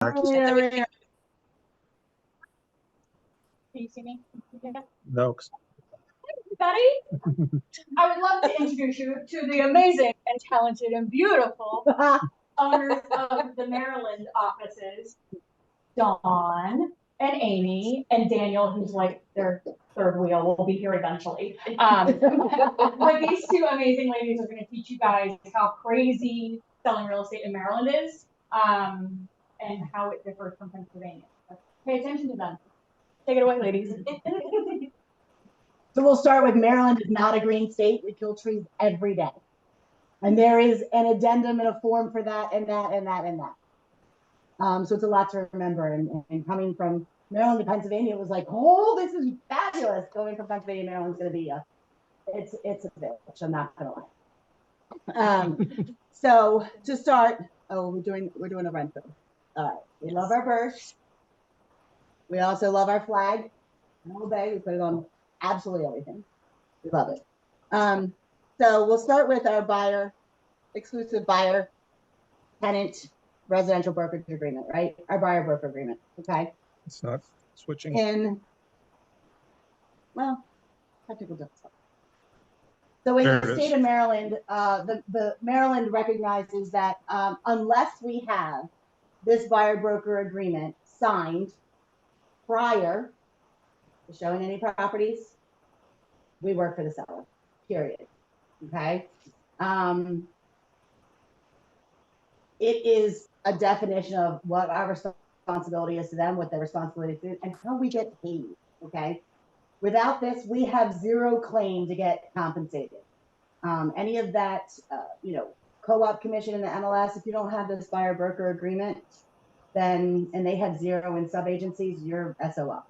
Can you see me? No. Everybody, I would love to introduce you to the amazing and talented and beautiful owners of the Maryland offices, Dawn and Amy and Daniel, who's like their third wheel, will be here eventually. But these two amazing ladies are going to teach you guys how crazy selling real estate in Maryland is, and how it differs from Pennsylvania. So pay attention to them. Take it away, ladies. So we'll start with Maryland is not a green state. We kill trees every day. And there is an addendum and a form for that and that and that and that. So it's a lot to remember. And coming from Maryland to Pennsylvania, it was like, oh, this is fabulous. Going from Pennsylvania to Maryland is going to be it's a bitch. I'm not going to lie. So to start, we're doing a rent bill. All right. We love our birds. We also love our flag. All day we put it on absolutely everything. We love it. So we'll start with our exclusive buyer tenant residential brokerage agreement, right? Our buyer broker agreement. Okay. It's not switching. Technical difficulty. So in the state of Maryland, the Maryland recognizes that unless we have this buyer broker agreement signed prior to showing any properties, we work for the seller, period. Okay. It is a definition of what our responsibility is to them, what their responsibility is to them, and how we get paid. Okay. Without this, we have zero claim to get compensated. Any of that, co-op commission in the MLS, if you don't have this buyer broker agreement, then, and they have zero in sub agencies, you're SOL,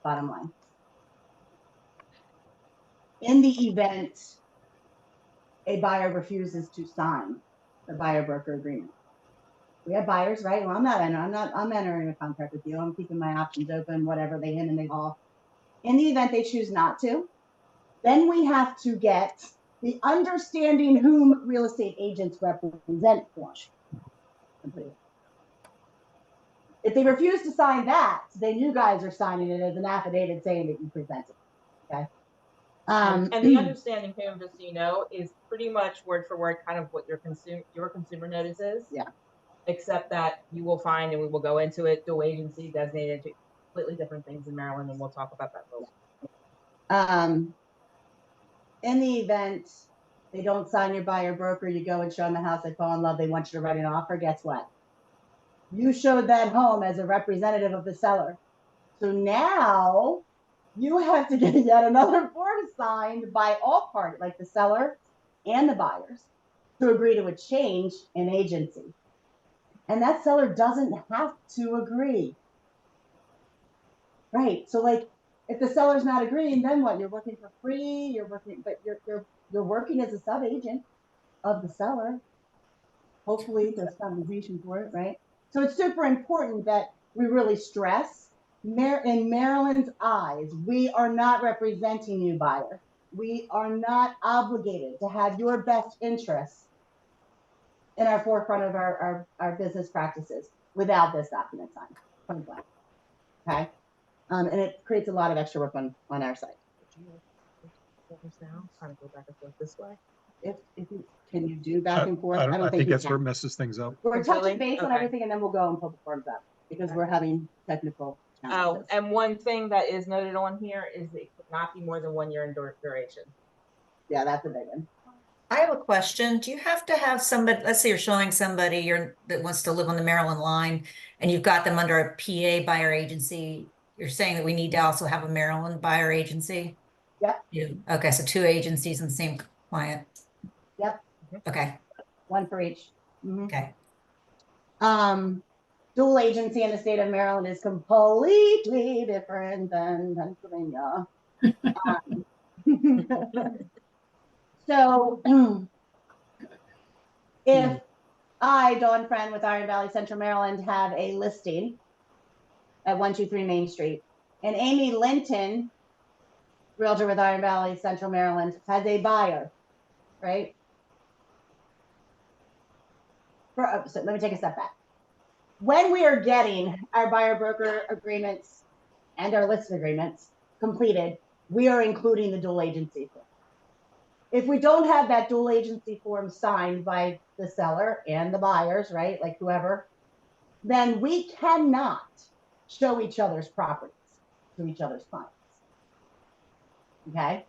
bottom line. In the event a buyer refuses to sign the buyer broker agreement, we have buyers, right? Well, I'm entering a contract with you. I'm keeping my options open, whatever they in and they all. In the event they choose not to, then we have to get the understanding whom real estate agents represent form. If they refuse to sign that, then you guys are signing it as an affidavit saying that you presented. Okay. And the understanding whom, just so you know, is pretty much word for word kind of what your consumer notice is. Yeah. Except that you will find, and we will go into it, dual agency designated to completely different things in Maryland, and we'll talk about that later. In the event they don't sign your buyer broker, you go and show them the house, they fall in love, they want you to write an offer, guess what? You showed that home as a representative of the seller. So now you have to get yet another form signed by all parties, like the seller and the buyers, to agree to a change in agency. And that seller doesn't have to agree. Right. So like if the seller's not agreeing, then what? You're working for free, but you're working as a sub agent of the seller. Hopefully there's compensation for it, right? So it's super important that we really stress in Maryland's eyes, we are not representing you, buyer. We are not obligated to have your best interests in our forefront of our business practices without this document signed. Point blank. Okay. And it creates a lot of extra work on our side. Now, kind of go back and forth this way. If you can you do back and forth? I think that's where it messes things up. We're touching base on everything, and then we'll go and pull the forms up because we're having technical challenges. Oh, and one thing that is noted on here is that it could not be more than 1 year in duration. Yeah, that's a big one. I have a question. Do you have to have somebody, let's say you're showing somebody that wants to live on the Maryland line and you've got them under a PA buyer agency. You're saying that we need to also have a Maryland buyer agency? Yep. Yeah. Okay, so 2 agencies and the same client. Yep. Okay. One for each. Mm-hmm. Okay. Dual agency in the state of Maryland is completely different than Pennsylvania. So if I, Dawn Friend with Iron Valley Central Maryland, have a listing at 123 Main Street, and Amy Linton, realtor with Iron Valley Central Maryland, has a buyer, right? So let me take a step back. when we are getting our buyer broker agreements and our listing agreements completed, we are including the dual agency form. If we don't have that dual agency form signed by the seller and the buyers, right, like whoever, then we cannot show each other's properties to each other's clients. Okay?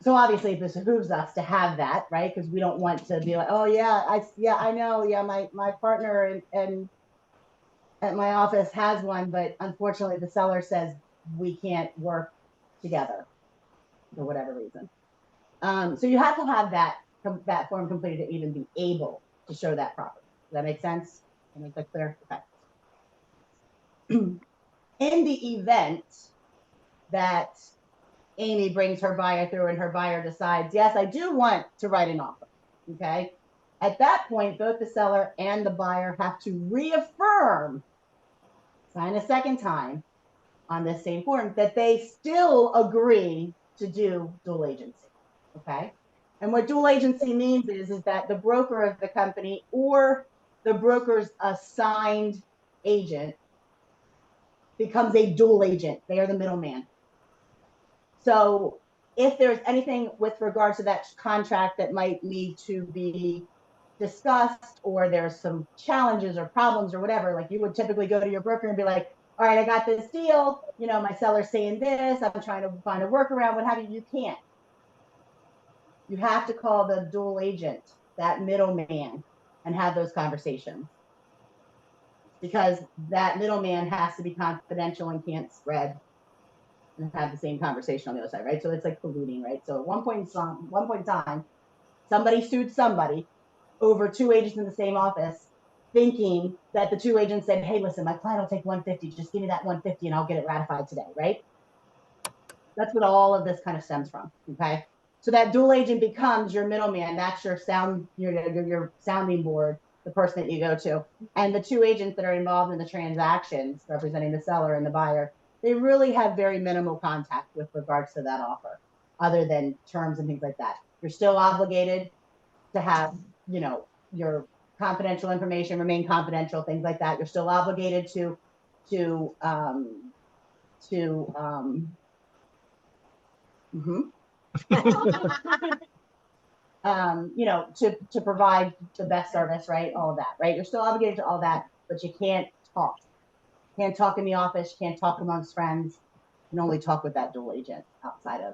So obviously this behooves us to have that, right? Because we don't want to be like, oh yeah, I know, yeah, my partner and at my office has one, but unfortunately the seller says we can't work together for whatever reason. So you have to have that form completed to even be able to show that property. Does that make sense? Can I make that clear? Okay. In the event that Amy brings her buyer through and her buyer decides, yes, I do want to write an offer. Okay. At that point, both the seller and the buyer have to reaffirm, sign a second time on this same form, that they still agree to do dual agency. Okay. And what dual agency means is that the broker of the company or the broker's assigned agent becomes a dual agent. They are the middleman. So if there's anything with regards to that contract that might need to be discussed, or there's some challenges or problems or whatever, like you would typically go to your broker and be like, all right, I got this deal. You know, my seller's saying this. I'm trying to find a workaround, what have you. You can't. You have to call the dual agent, that middleman, and have those conversations. Because that middleman has to be confidential and can't spread and have the same conversation on the other side, right? So it's like colluding, right? So at one point in time, somebody sued somebody over two agents in the same office, thinking that the two agents said, hey, listen, my client will take 150, just give me that 150 and I'll get it ratified today, right? That's what all of this kind of stems from, okay? So that dual agent becomes your middleman. That's your sounding board, the person that you go to. And the two agents that are involved in the transactions, representing the seller and the buyer, they really have very minimal contact with regards to that offer, other than terms and things like that. You're still obligated to have, you know, your confidential information remain confidential, things like that. You're still obligated to you know, to provide the best service, right? All of that, right? You're still obligated to all that, but you can't talk. Can't talk in the office, can't talk amongst friends. You can only talk with that dual agent outside of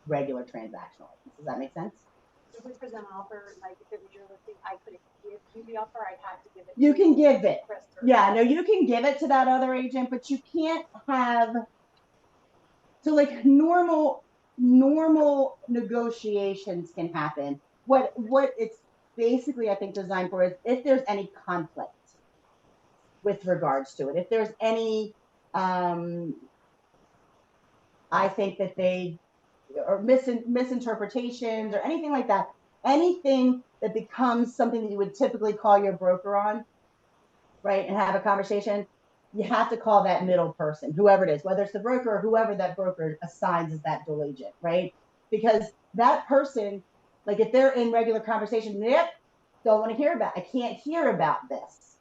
regular transactional. Does that make sense? If we present an offer, like if it was your listing, I couldn't give you the offer, I'd have to give it. You can give it. Chris or- Yeah, no, you can give it to that other agent, but you can't have, so like normal negotiations can happen. What it's basically, I think, designed for is if there's any conflict with regards to it, if there's any, I think that they, or misinterpretations or anything like that, anything that becomes something that you would typically call your broker on, right, and have a conversation, you have to call that middle person, whoever it is, whether it's the broker or whoever that broker assigns as that dual agent, right? Because that person, like if they're in regular conversation, yep, don't want to hear about, I can't hear about this,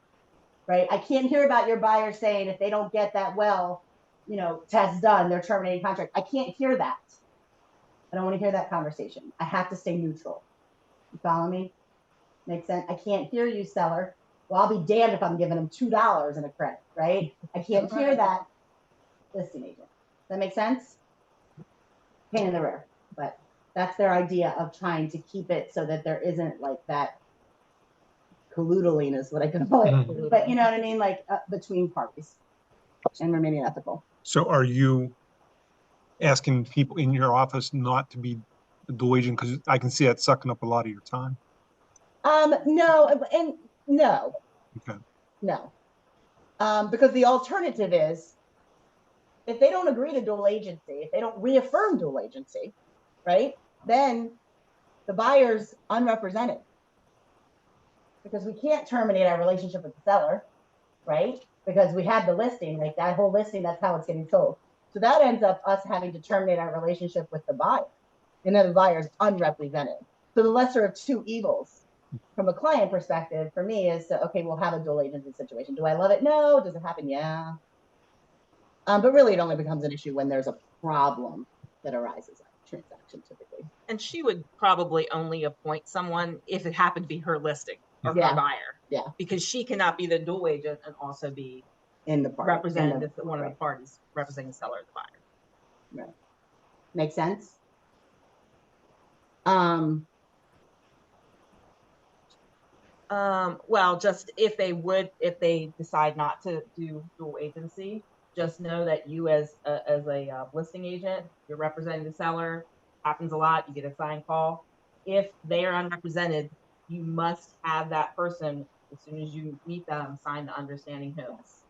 right? I can't hear about your buyer saying if they don't get that well, you know, test done, they're terminating contract. I can't hear that. I don't want to hear that conversation. I have to stay neutral. You follow me? Makes sense? I can't hear you, seller. Well, I'll be damned if I'm giving them $2 in a credit, right? I can't hear that, listing agent. Does that make sense? Pain in the rear, but that's their idea of trying to keep it so that there isn't like that colludeling is what I can call it. But you know what I mean? Like between parties and remaining ethical. So are you asking people in your office not to be a dual agent? Because I can see that sucking up a lot of your time. No, and no. Okay. No. Because the alternative is if they don't agree to dual agency, if they don't reaffirm dual agency, right, then the buyer's unrepresented. Because we can't terminate our relationship with the seller, right? Because we have the listing, like that whole listing, that's how it's getting sold. So that ends up us having to terminate our relationship with the buyer. And then the buyer's unrepresented. So the lesser of two evils from a client perspective, for me, is to, okay, we'll have a dual agency situation. Do I love it? No. Does it happen? Yeah. But really, it only becomes an issue when there's a problem that arises at a transaction, typically. And she would probably only appoint someone if it happened to be her listing or Yeah. her buyer. Yeah. Because she cannot be the dual agent and also be In the part, represented one of the parties representing the seller or the buyer. Right. Makes sense. Well, just if they decide not to do dual agency, just know that you as a listing agent, you're representing the seller. Happens a lot. You get a signed call. If they are unrepresented, you must have that person, as soon as you meet them, sign the understanding terms.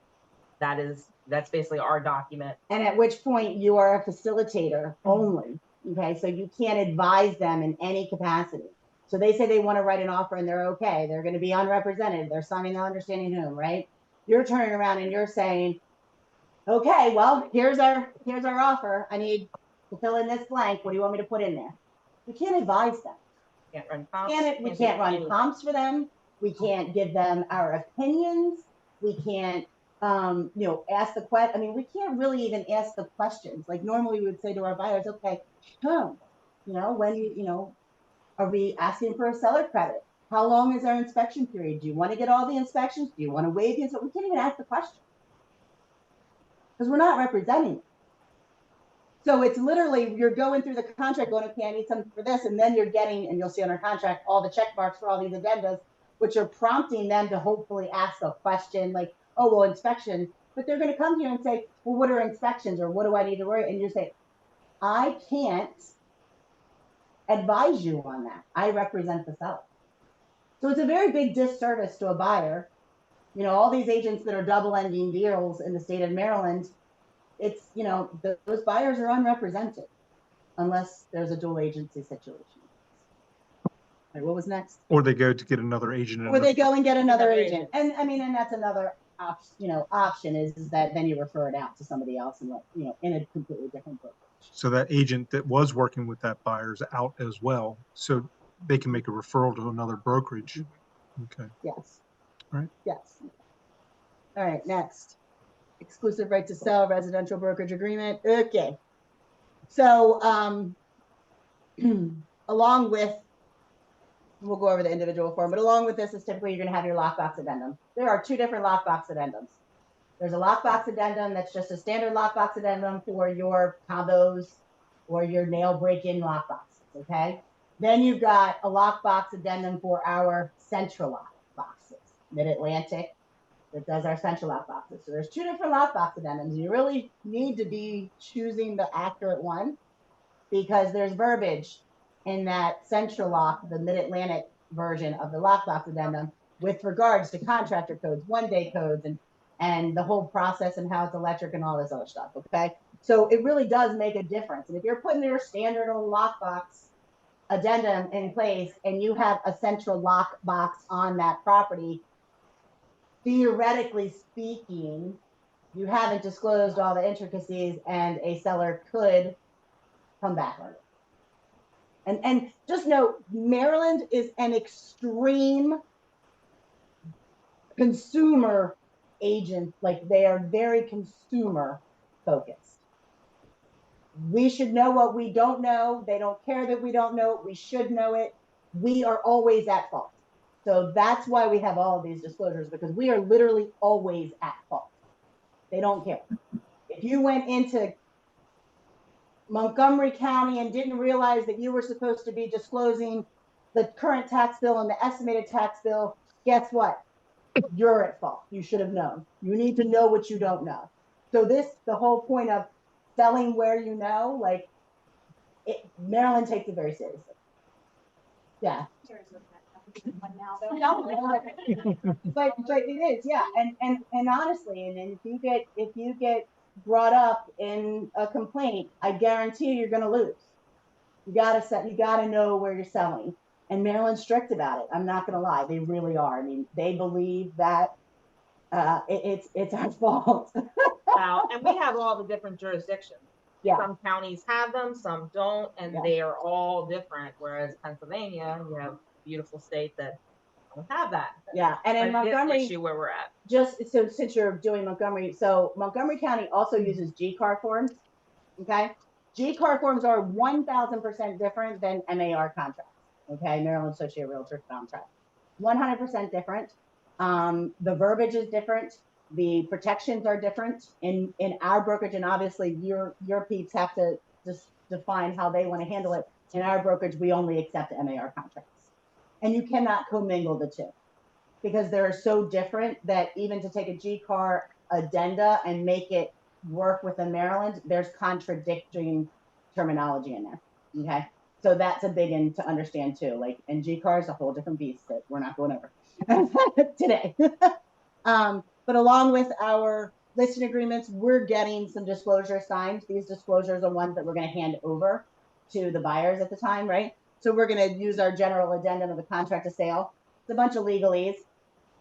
That's basically our document. And at which point you are a facilitator only. Okay, so you can't advise them in any capacity. So they say they want to write an offer and they're okay. They're going to be unrepresented. They're signing the understanding whom, right? You're turning around and you're saying, okay, well, here's our offer. I need to fill in this blank. What do you want me to put in there? We can't advise them. Can't run comps. We can't run comps for them. We can't give them our opinions. We can't ask the question. I mean, we can't really even ask the questions. Like normally we would say to our buyers, okay, when are we asking for a seller credit? How long is our inspection period? Do you want to get all the inspections? Do you want to waive the inspection? We can't even ask the question because we're not representing them. So it's literally, you're going through the contract going, okay, I need something for this. And then you're getting, and you'll see on our contract, all the check marks for all these addendas, which are prompting them to hopefully ask a question like, oh, well, inspection. But they're going to come here and say, well, what are inspections or what do I need to worry? And you say, I can't advise you on that. I represent the seller. So it's a very big disservice to a buyer. All these agents that are double ending deals in the state of Maryland, it's, those buyers are unrepresented unless there's a dual agency situation. All right, what was next? Or they go to get another agent. Or they go and get another agent. And I mean, and that's another option is that then you refer it out to somebody else and in a completely different brokerage. So that agent that was working with that buyer is out as well. So they can make a referral to another brokerage. Okay. Yes. All right. Yes. All right, next. Exclusive right to sell, residential brokerage agreement. Okay. So along with, we'll go over the individual form, but along with this is typically you're going to have your lockbox addendum. There are two different lockbox addendums. There's a lockbox addendum that's just a standard lockbox addendum for your combos or your nail break-in lockboxes, okay? Then you've got a lockbox addendum for our central lock boxes, Mid-Atlantic, that does our central lock boxes. So there's two different lockbox addendums. You really need to be choosing the accurate one because there's verbiage in that central lock, the Mid-Atlantic version of the lockbox addendum with regards to contractor codes, one-day codes, and the whole process and how it's electric and all this other stuff, okay? So it really does make a difference. And if you're putting your standard old lockbox addendum in place and you have a central lockbox on that property, theoretically speaking, you haven't disclosed all the intricacies and a seller could come back on it. And just note, Maryland is an extreme consumer agent. Like they are very consumer focused. We should know what we don't know. They don't care that we don't know it. We should know it. We are always at fault. So that's why we have all of these disclosures, because we are literally always at fault. They don't care. If you went into Montgomery County and didn't realize that you were supposed to be disclosing the current tax bill and the estimated tax bill, guess what? You're at fault. You should have known. You need to know what you don't know. So the whole point of selling where you know, like Maryland takes it very seriously. Yeah. But it is, yeah. And honestly, and if you get brought up in a complaint, I guarantee you're going to lose. You gotta know where you're selling. And Maryland's strict about it. I'm not going to lie, they really are. I mean, they believe that it's our fault. Wow, and we have all the different jurisdictions. Yeah. Some counties have them, some don't, and they are all different. Whereas Pennsylvania, you have a beautiful state that don't have that. Yeah, and in But it is an Montgomery, issue where we're at. just so since you're doing Montgomery, so Montgomery County also uses G-CAR forms. Okay, G-CAR forms are 1,000% different than MAR contracts. Okay, Maryland Associated Realtors contract, 100% different. The verbiage is different. The protections are different in our brokerage, and obviously your peeps have to just define how they want to handle it. In our brokerage, we only accept MAR contracts, and you cannot commingle the two because they're so different that even to take a G-CAR addenda and make it work within Maryland, there's contradicting terminology in there. Okay, so that's a big one to understand too. Like, and G-CAR is a whole different beast that we're not going over today. But along with our listing agreements, we're getting some disclosures signed. These disclosures are ones that we're going to hand over to the buyers at the time, right? So we're going to use our general addendum of the contract of sale. It's a bunch of legalese,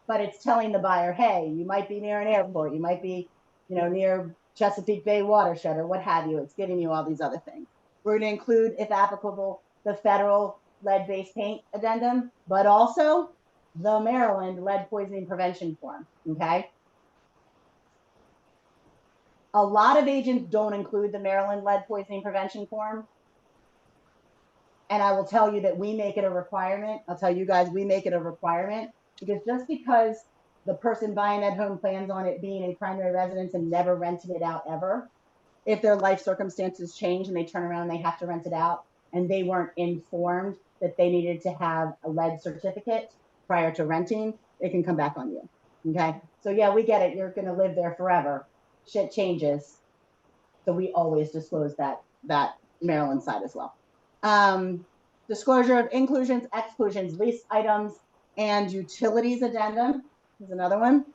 but it's telling the buyer, hey, you might be near an airport, you might be, near Chesapeake Bay watershed or what have you. It's giving you all these other things. We're going to include, if applicable, the federal lead-based paint addendum, but also the Maryland lead poisoning prevention form. Okay. A lot of agents don't include the Maryland lead poisoning prevention form. And I will tell you that we make it a requirement. I'll tell you guys, we make it a requirement because just because the person buying that home plans on it being a primary residence and never rented it out ever, if their life circumstances change and they turn around and they have to rent it out and they weren't informed that they needed to have a lead certificate prior to renting, it can come back on you. Okay. So yeah, we get it. You're going to live there forever. Shit changes. So we always disclose that Maryland side as well. Disclosure of inclusions, exclusions, lease items, and utilities addendum is another one.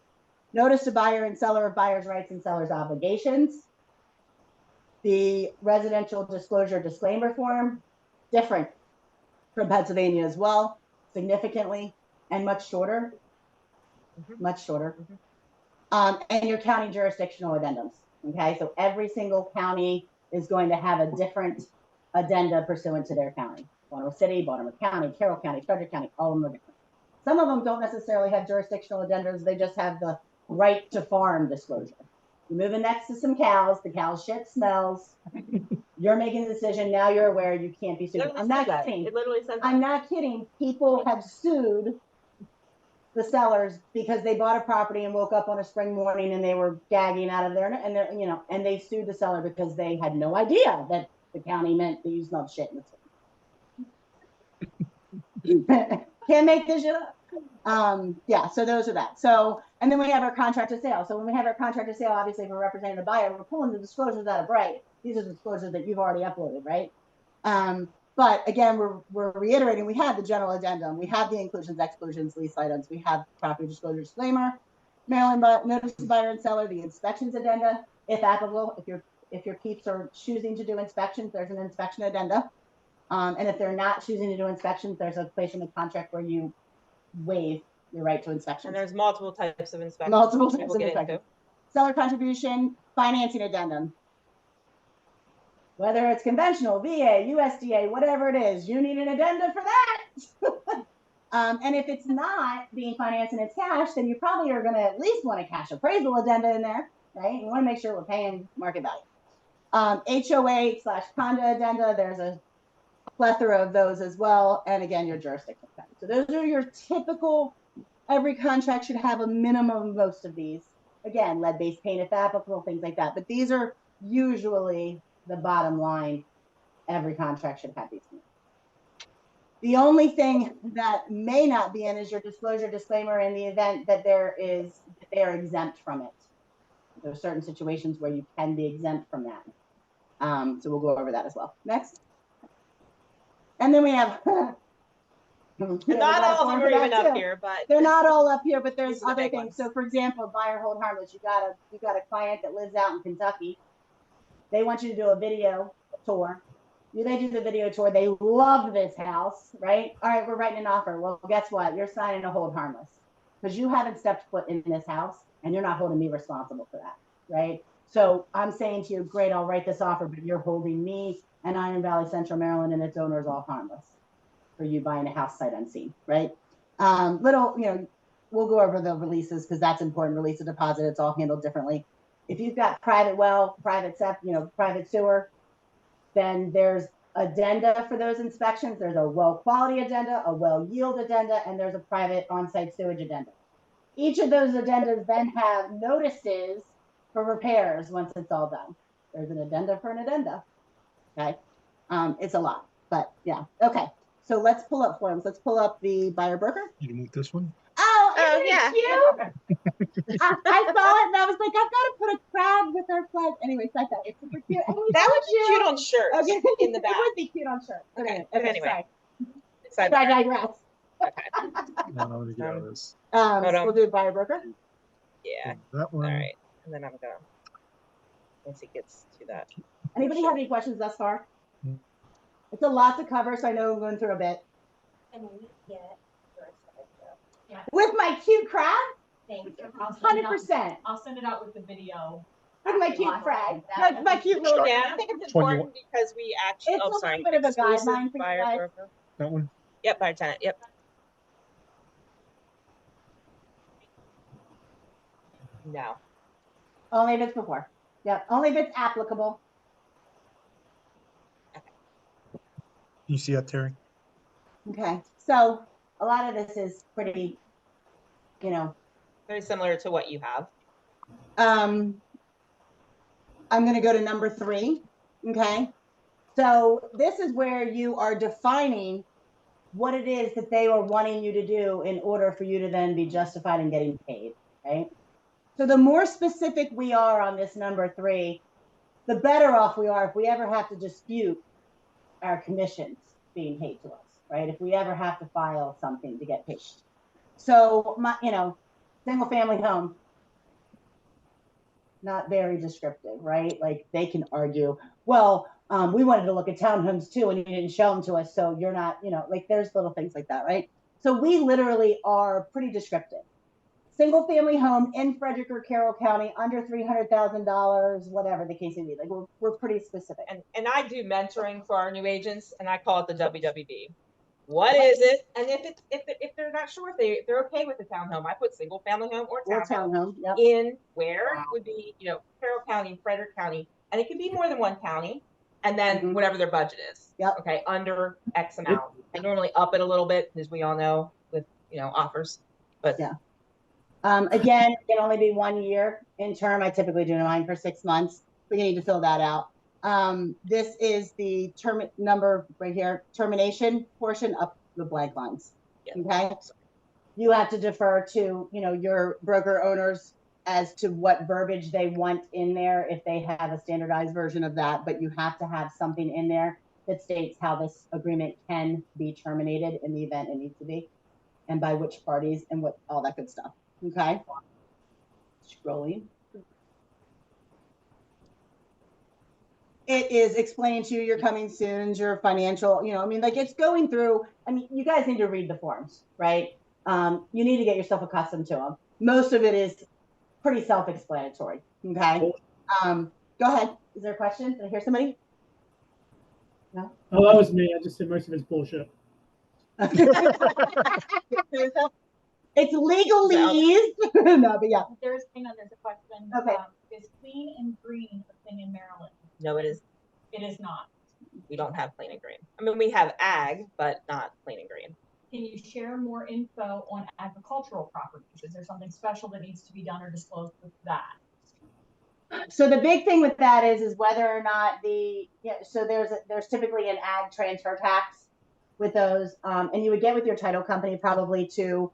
Notice to buyer and seller of buyer's rights and seller's obligations. The residential disclosure disclaimer form, different from Pennsylvania as well, significantly, and much shorter. Much shorter. And your county jurisdictional addendums. Okay, so every single county is going to have a different addenda pursuant to their county. Baltimore City, Baltimore County, Carroll County, Frederick County, all of them are different. Some of them don't necessarily have jurisdictional addendas. They just have the right to farm disclosure. You're moving next to some cows. The cow shit smells. You're making a decision. Now you're aware you can't be sued. I'm not kidding. It literally says I'm not kidding. People have sued the sellers because they bought a property and woke up on a spring morning and they were gagging out of there, and they sued the seller because they had no idea that the county meant that you smelled shit in the spring. Can't make this shit up. Yeah, so those are that. So, and then we have our contract of sale. So when we have our contract of sale, obviously if we're representing the buyer, we're pulling the disclosures out of Bright. These are the disclosures that you've already uploaded, right? But again, we're reiterating, we have the general addendum, we have the inclusions, exclusions, lease items, we have property disclosure disclaimer, Maryland notice to buyer and seller, the inspections addenda, if applicable, if your peeps are choosing to do inspections, there's an inspection addenda. And if they're not choosing to do inspections, there's a place in the contract where you waive your right to inspections. And there's multiple types of inspections. Multiple types of inspections. Seller contribution, financing addendum. Whether it's conventional, VA, USDA, whatever it is, you need an addenda for that. And if it's not being financed and it's cash, then you probably are going to at least want a cash appraisal addenda in there, right? You want to make sure we're paying market value. HOA/condo addenda, there's a plethora of those as well. And again, your jurisdiction. So those are your typical, every contract should have a minimum of most of these. Again, lead-based paint if applicable, things like that. But these are usually the bottom line. Every contract should have these. The only thing that may not be in is your disclosure disclaimer in the event that they are exempt from it. There are certain situations where you can be exempt from that. So we'll go over that as well. Next. And then we have not all of them are even up here, but they're not all up here, but there's other things. So for example, buyer hold harmless. You got a client that lives out in Kentucky. They want you to do a video tour. They do the video tour. They love this house, right? All right, we're writing an offer. Well, guess what? You're signing a hold harmless because you haven't stepped foot in this house and you're not holding me responsible for that, right? So I'm saying to you, great, I'll write this offer, but you're holding me and Iron Valley, Central Maryland, and its owners all harmless for you buying a house sight unseen, right? Little, we'll go over the releases because that's important. Release a deposit, it's all handled differently. If you've got private well, private private sewer, then there's addenda for those inspections. There's a well quality addenda, a well yield addenda, and there's a private on-site sewage addenda. Each of those addendas then have notices for repairs once it's all done. There's an addenda for an addenda. Okay. It's a lot, but yeah. Okay. So let's pull up forms. Let's pull up the buyer broker. You can move this one. Oh, yeah. Cute? I saw it and I was like, I've got to put a crab with our flag. Anyway, it's like that. It's super cute. That would be cute on shirt Okay. in the back. It would be cute on shirt. Okay. Okay. Anyway. Sorry. I digress. Okay. No, let me get out of this. Hold on. We'll do buyer broker. Yeah. That one. All right. And then I'm gonna, once he gets to that. Anybody have any questions thus far? Hmm. It's a lot to cover, so I know we're going through a bit. Can we get your slideshow? With my cute crab, Thank you. 100%. I'll send it out with the video. With my cute frag. My cute little. Yeah, I think it's 21. important because we actually, It's oh, a sorry. little bit of a Exclusive guideline for you buyer guys. broker. That one. Yep, buyer tenant. Yep. No. Only if it's before. Yep. Only if it's applicable. You see that, Terry? Okay. So a lot of this is pretty, Very similar to what you have. I'm going to go to number 3. Okay. So this is where you are defining what it is that they are wanting you to do in order for you to then be justified in getting paid. Right. So the more specific we are on this number 3, the better off we are if we ever have to dispute our commissions being paid to us, right? If we ever have to file something to get paid. So single family home, not very descriptive, right? Like they can argue, well, we wanted to look at townhomes too, and you didn't show them to us, so you're not, like there's little things like that, right? So we literally are pretty descriptive. Single family home in Frederick or Carroll County under $300,000, whatever the case may be. Like we're pretty specific. And I do mentoring for our new agents, and I call it the WWB. What is it? And if they're not sure, if they're okay with the townhome, I put single family home or townhome Yep. in where would be Carroll County, Frederick County, and it can be more than one county, and then whatever their budget is. Yep. Okay, under X amount. I normally up it a little bit because we all know with offers, but yeah. Again, it can only be 1 year in term. I typically do mine for 6 months. We need to fill that out. This is the term number right here, termination portion up the blank lines. Yeah. Okay. You have to defer to, your broker owners as to what verbiage they want in there if they have a standardized version of that, but you have to have something in there that states how this agreement can be terminated in the event it needs to be, and by which parties and what all that good stuff. Okay. Scrolling. It is explaining to you your coming soon, your financial, it's going through. You guys need to read the forms, right? You need to get yourself accustomed to them. Most of it is pretty self-explanatory. Okay. Go ahead. Is there a question? Did I hear somebody? No? Oh, that was me. I just said most of it's bullshit. It's legalese. No, but yeah. There's a question. Okay. Is clean and green a thing in Maryland? no, it is. It is not. We don't have plain and green. I mean, we have ag, but not plain and green. Can you share more info on agricultural properties? Is there something special that needs to be done or disclosed with that? So the big thing with that is whether or not so there's typically an ag transfer tax with those, and you would get with your title company probably to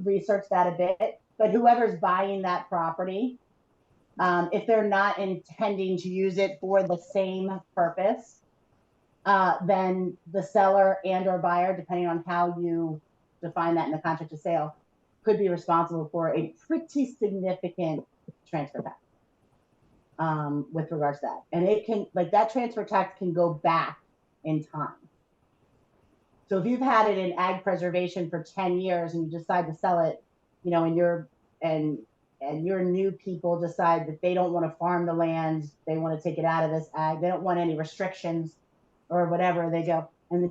research that a bit. But whoever's buying that property, if they're not intending to use it for the same purpose, then the seller and or buyer, depending on how you define that in the contract of sale, could be responsible for a pretty significant transfer tax with regards to that. And it can, that transfer tax can go back in time. So if you've had it in ag preservation for 10 years and you decide to sell it, and your new people decide that they don't want to farm the land, they want to take it out of this ag, they don't want any restrictions or whatever, they go, and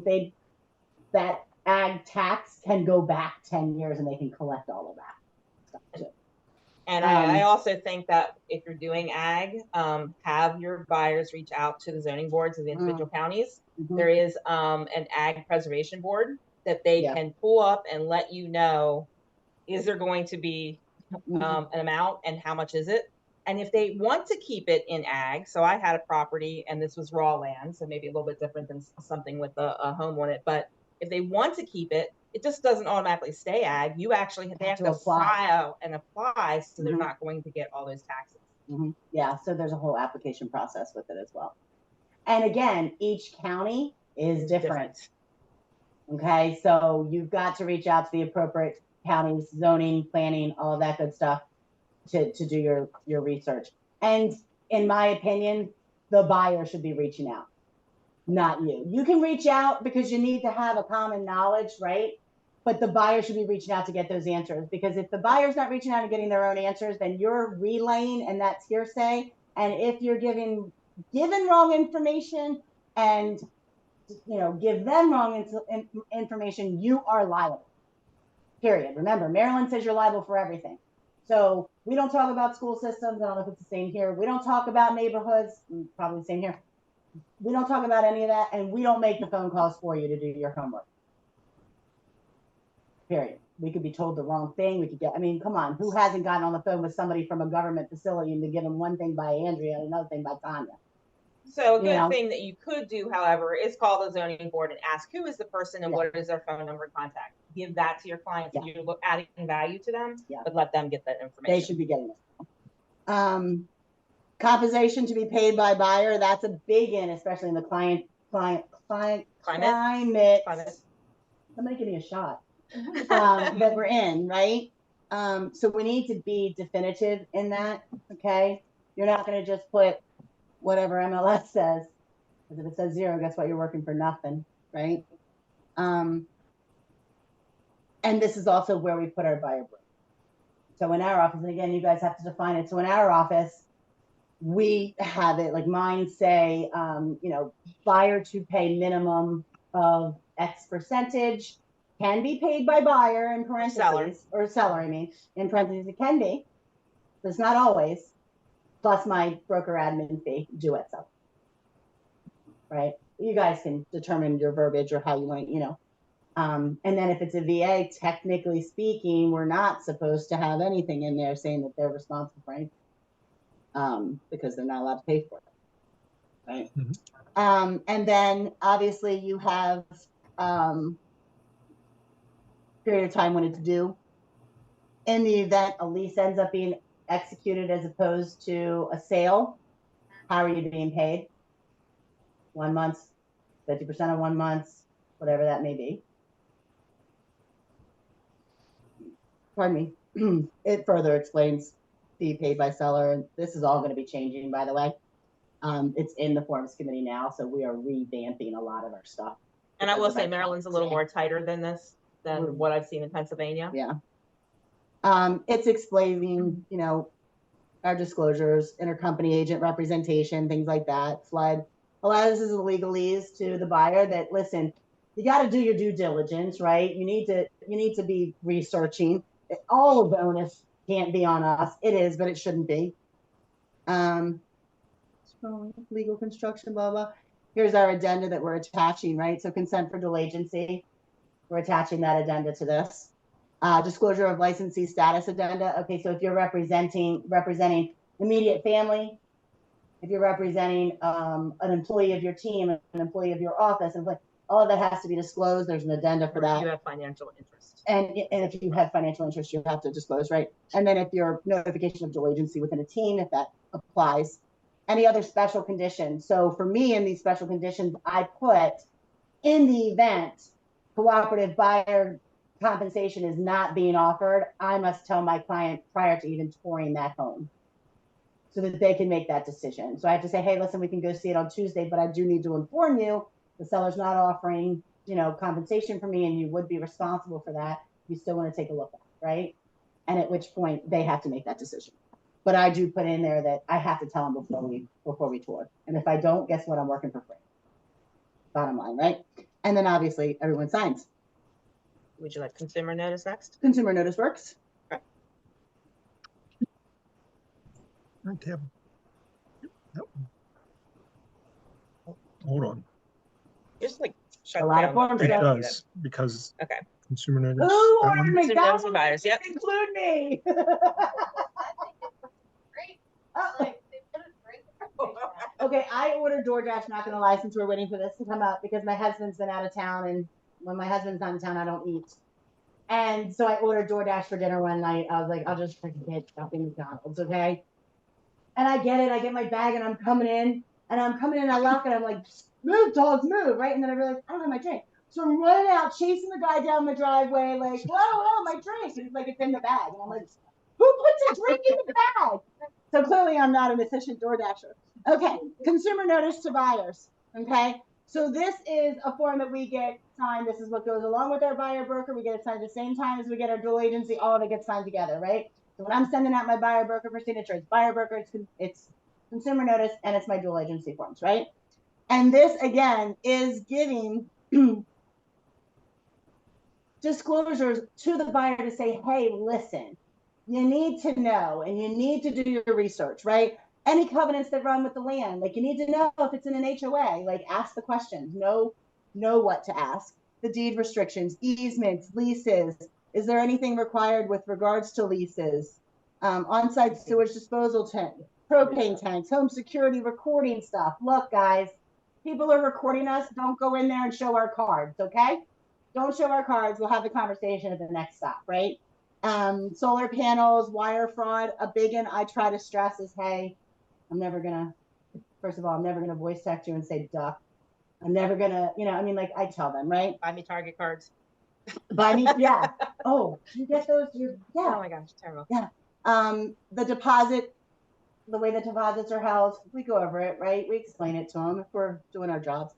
that ag tax can go back 10 years and they can collect all of that stuff too. And I also think that if you're doing ag, have your buyers reach out to the zoning boards of the individual counties. Mhm. There is an ag preservation board that they Yeah. can pull up and let you know, is there going to be Mhm. an amount and how much is it? And if they want to keep it in ag, so I had a property and this was raw land, so maybe a little bit different than something with a home on it. But if they want to keep it, it just doesn't automatically stay ag. You actually they have to file and apply, so they're not going to get all those taxes. Yeah, so there's a whole application process with it as well. And again, each county is different. Okay, so you've got to reach out to the appropriate counties, zoning, planning, all of that good stuff to do your research. And in my opinion, the buyer should be reaching out, not you. You can reach out because you need to have a common knowledge, right? But the buyer should be reaching out to get those answers, because if the buyer's not reaching out and getting their own answers, then you're relaying, and that's hearsay. And if you're given wrong information and give them wrong information, you are liable. Period. Remember, Maryland says you're liable for everything. So we don't talk about school systems. I don't know if it's the same here. We don't talk about neighborhoods. Probably the same here. We don't talk about any of that, and we don't make the phone calls for you to do your homework. Period. We could be told the wrong thing. We could get, come on, who hasn't gotten on the phone with somebody from a government facility and to give them one thing by Andrea and another thing by Tanya? So a good thing that you could do, however, is call the zoning board and ask who is the person and what is their phone number and contact. Give that to your clients. So you're adding value to them, but let them get that information. They should be getting it. Compensation to be paid by buyer. That's a big in, especially in the climate. Somebody give me a shot. That we're in, right? So we need to be definitive in that. Okay, you're not going to just put whatever MLS says, because if it says 0, guess what? You're working for nothing, right? And this is also where we put our buyer break. So in our office, and again, you guys have to define it. So in our office, we have it like mine say, buyer to pay minimum of X percentage, can be paid by buyer in parentheses, or seller, in parentheses, it can be, but it's not always, plus my broker admin fee due at seller. Right? You guys can determine your verbiage or how you want to, and then if it's a VA, technically speaking, we're not supposed to have anything in there saying that they're responsible for anything, because they're not allowed to pay for it. Right? Mm-hmm. And then obviously you have period of time when it's due. In the event a lease ends up being executed as opposed to a sale, how are you being paid? 1 month, 50% of 1 month, whatever that may be. Pardon me. It further explains fee paid by seller. And this is all going to be changing, by the way. It's in the forms committee now, so we are revamping a lot of our stuff. And I will say Maryland's a little more tighter than this, than what I've seen in Pennsylvania. Yeah. It's explaining, our disclosures, intercompany agent representation, things like that, flood. A lot of this is a legalese to the buyer that, listen, you got to do your due diligence, right? You need to be researching. All of the onus can't be on us. It is, but it shouldn't be. Legal construction, blah, blah. Here's our addenda that we're attaching, right? So consent for dual agency. We're attaching that addenda to this. Disclosure of licensee status addenda. Okay, so if you're representing immediate family, if you're representing an employee of your team, an employee of your office, and all of that has to be disclosed. There's an addenda for that. You have financial interest. And if you have financial interest, you have to disclose, right? And then if you're notification of dual agency within a team, if that applies. Any other special conditions. So for me, in these special conditions, I put in the event cooperative buyer compensation is not being offered, I must tell my client prior to even touring that home so that they can make that decision. So I have to say, hey, listen, we can go see it on Tuesday, but I do need to inform you the seller's not offering, compensation for me, and you would be responsible for that. You still want to take a look at it, right? And at which point they have to make that decision. But I do put in there that I have to tell them before we tour. And if I don't, guess what? I'm working for free. Bottom line, right? And then obviously everyone signs. Would you like consumer notice next? Consumer notice works. Okay. Yep. Hold on. Just like shut A lot of down. forms. It Yeah. does, because Okay. consumer notice. Who that ordered one? Consumer McDonald's? notice buyers, yep. Include me. Okay, I ordered DoorDash, not gonna lie, since we're waiting for this to come up, because my husband's been out of town, and when my husband's not in town, I don't eat. And so I ordered DoorDash for dinner one night. I was like, I'll just freaking get shopping McDonald's, okay? And I get it, I get my bag, and I'm coming in, I lock it, I'm like, move, dogs, move, right? And then I realize I don't have my drink. So I'm running out, chasing the guy down the driveway, like, whoa, my drink. And he's like, it's in the bag. And I'm like, who puts a drink in the bag? So clearly I'm not an efficient DoorDasher. Okay, consumer notice to buyers, okay? So this is a form that we get signed. This is what goes along with our buyer broker. We get it signed at the same time as we get our dual agency. All of it gets signed together, right? So when I'm sending out my buyer broker for signature, it's buyer broker, it's consumer notice, and it's my dual agency forms, right? And this, again, is giving disclosures to the buyer to say, hey, listen, you need to know, and you need to do your research, right? Any covenants that run with the land, like you need to know if it's in an HOA, like ask the questions, know what to ask. The deed restrictions, easements, leases. Is there anything required with regards to leases? On-site sewage disposal tank, propane tanks, home security recording stuff. Look, guys, people are recording us. Don't go in there and show our cards, okay? Don't show our cards. We'll have the conversation at the next stop, right? Solar panels, wire fraud. A big one I try to stress is, hey, first of all, I'm never gonna voice text you and say duck. I'm never gonna, like I tell them, right? Buy me Target cards. Buy me, yeah. Oh, you get those? Yeah. Oh my gosh, terrible. Yeah. The deposit, the way the deposits are held, we go over it, right? We explain it to them if we're doing our jobs.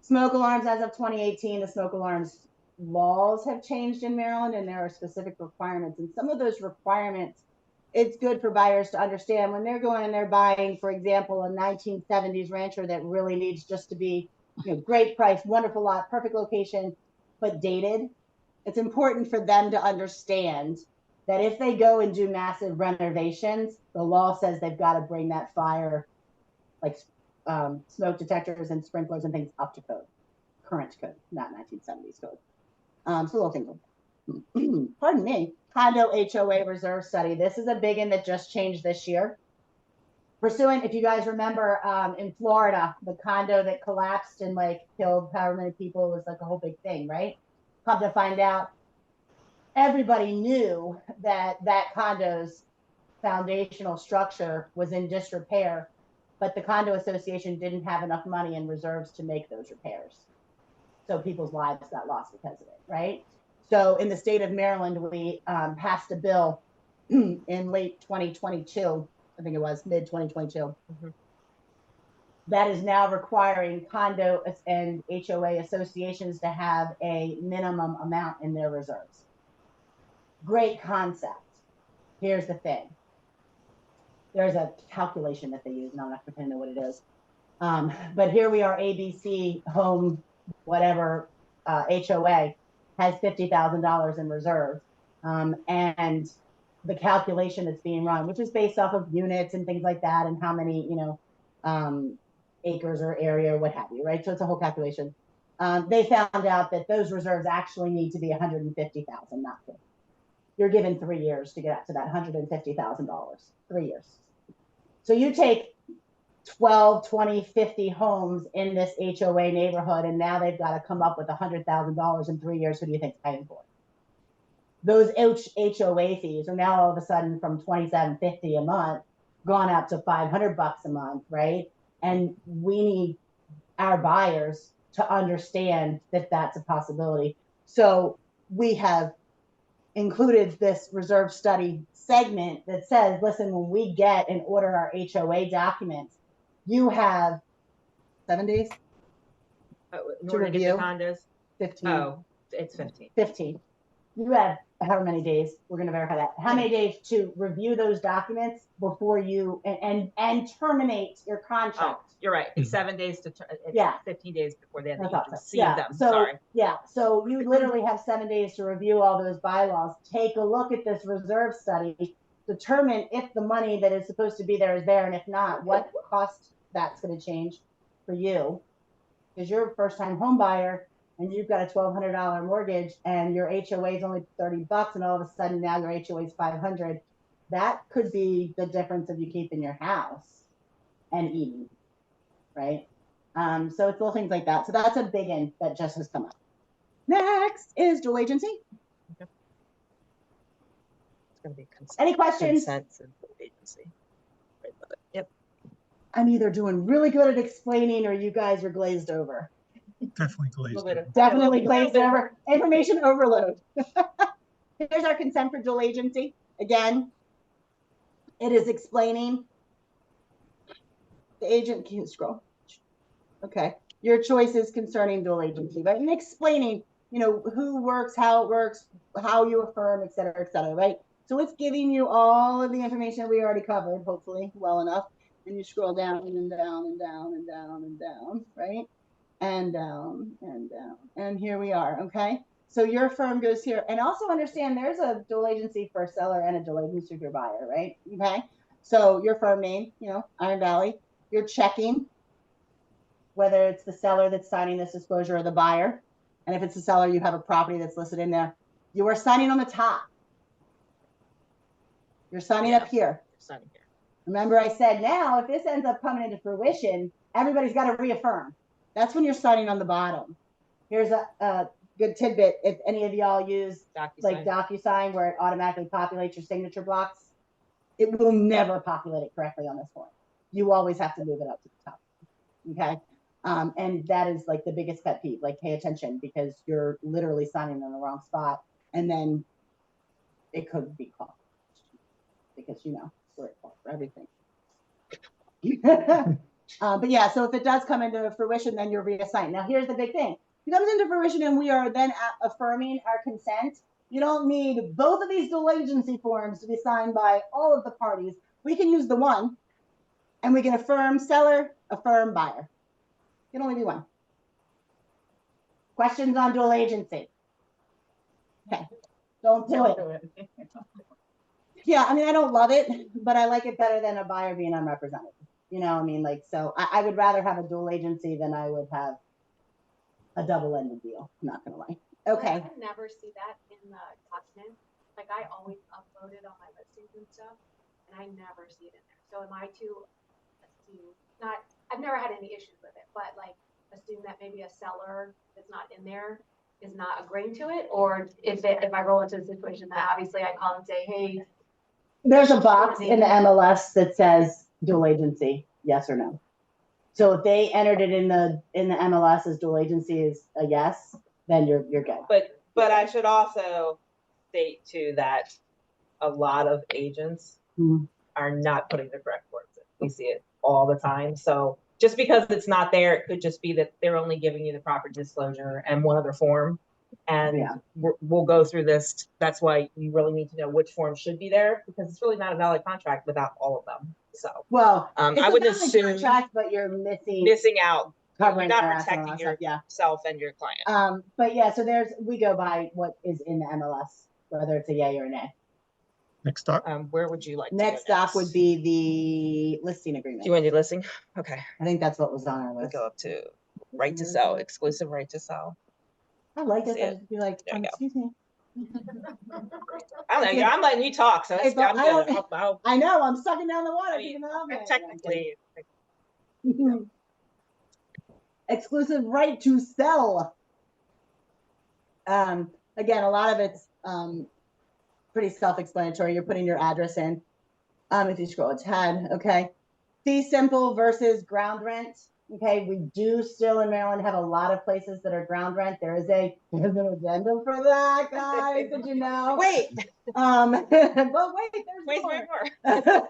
Smoke alarms, as of 2018, the smoke alarms laws have changed in Maryland, and there are specific requirements. And some of those requirements, it's good for buyers to understand when they're going and they're buying, for example, a 1970s rancher that really needs just to be, great price, wonderful lot, perfect location, but dated. It's important for them to understand that if they go and do massive renovations, the law says they've got to bring that fire, like smoke detectors and sprinklers and things, up to code, current code, not 1970s code. So little things. Pardon me. Condo HOA reserve study. This is a big one that just changed this year. Pursuant, if you guys remember, in Florida, the condo that collapsed and killed however many people, was a whole big thing, right? Come to find out, everybody knew that condo's foundational structure was in disrepair, but the condo association didn't have enough money in reserves to make those repairs. So people's lives got lost because of it, right? So in the state of Maryland, we passed a bill in late 2022, I think it was mid 2022, that is now requiring condo and HOA associations to have a minimum amount in their reserves. Great concept. Here's the thing. There's a calculation that they use, and I'm not going to know what it is. But here we are, ABC Home, whatever, HOA has $50,000 in reserve. And the calculation that's being run, which is based off of units and things like that, and how many, acres or area or what have you, right? So it's a whole calculation. They found out that those reserves actually need to be $150,000, not 50. You're given 3 years to get up to that $150,000, 3 years. So you take 12, 20, 50 homes in this HOA neighborhood, and now they've got to come up with $100,000 in 3 years. Who do you think is paying for it? Those HOA fees are now all of a sudden from $27.50 a month gone up to $500 a month, right? And we need our buyers to understand that that's a possibility. So we have included this reserve study segment that says, listen, when we get and order our HOA documents, you have 7 days In order to get the condos? 15. Oh, it's 15. 15. You have however many days, we're going to verify that, how many days to review those documents before you, and terminate your Oh, contract. you're right. It's Mhm. 7 days to, it's Yeah. 15 days before then that That's you awesome. receive Yeah. them. So, Sorry. yeah. So you literally have 7 days to review all those bylaws, take a look at this reserve study, determine if the money that is supposed to be there is there, and if not, what cost that's going to change for you. Because you're a first time home buyer and you've got a $1,200 mortgage and your HOA is only $30, and all of a sudden now your HOA is $500. That could be the difference of you keeping your house and eating, right? So it's little things like that. So that's a big one that just has come up. Next is dual agency. It's going to be Any questions? consent and agency. Right above it. Yep. I'm either doing really good at explaining or you guys are glazed over. Definitely A little glazed bit over. of- Definitely a little glazed bit. over. Information overload. Here's our consent for dual agency. Again, it is explaining. The agent can scroll. Okay. Your choices concerning dual agency, right? And explaining, who works, how it works, how you affirm, et cetera, right? So it's giving you all of the information we already covered, hopefully well enough. And you scroll down and down and down and down and down, right? And down and down. And here we are, okay? So your firm goes here. And also understand there's a dual agency for a seller and a dual agency for your buyer, right? Okay. So your firm name, Iron Valley, you're checking whether it's the seller that's signing this disclosure or the buyer. And if it's the seller, you have a property that's listed in there. You are signing on the top. You're signing up here. Signing here. Remember I said now, if this ends up coming into fruition, everybody's got to reaffirm. That's when you're signing on the bottom. Here's a good tidbit. If any of y'all use like DocuSign where it automatically populates your signature blocks, it will never populate it correctly on this form. You always have to move it up to the top. Okay. And that is like the biggest pet peeve, like pay attention because you're literally signing in the wrong spot and then it could be called because we're at fault for everything. But yeah, so if it does come into fruition, then you're reassigned. Now here's the big thing. If it comes into fruition and we are then affirming our consent, you don't need both of these dual agency forms to be signed by all of the parties. We can use the one and we can affirm seller, affirm buyer. It can only be one. Questions on dual agency? Okay, don't do it. Yeah, I mean, I don't love it, but I like it better than a buyer being unrepresented. So I would rather have a dual agency than I would have a double-ended deal. I'm not gonna lie. Okay. I can never see that in the document. Like I always upload it on my listings and stuff, and I never see it in there. So am I to assume I've never had any issues with it, but like assume that maybe a seller that's not in there is not agreeing to it, or if I roll into a situation that obviously I call and say, hey, There's a box in the MLS that says dual agency, yes or no. So if they entered it in the MLS as dual agency is a yes, then you're good. But I should also state too that a lot of agents are not putting the correct words in. We see it all the time. So just because it's not there, it could just be that they're only giving you the proper disclosure and one other form. And we'll go through this. That's why you really need to know which form should be there because it's really not a valid contract without all of them. So I wouldn't assume contract, but you're missing out. Covering You're not protecting yourself and your client. But yeah, so we go by what is in the MLS, whether it's a yay or a nay. Next doc. Where would you like to Next go doc would be the listing agreement. Do you want to do listing? Okay. I think that's what was on our list. Go up to right to sell, exclusive right to sell. I like this. I'd be like, excuse me. I don't know. I'm letting you talk, so it's, I'm good. I know. I'm sucking down the water. Technically. Exclusive right to sell. Again, a lot of it's pretty self-explanatory. You're putting your address in. If you scroll a tad, okay. Fee simple versus ground rent. Okay, we do still in Maryland have a lot of places that are ground rent. There's an addendum for that, guys. Did you know? Wait. But wait, there's more.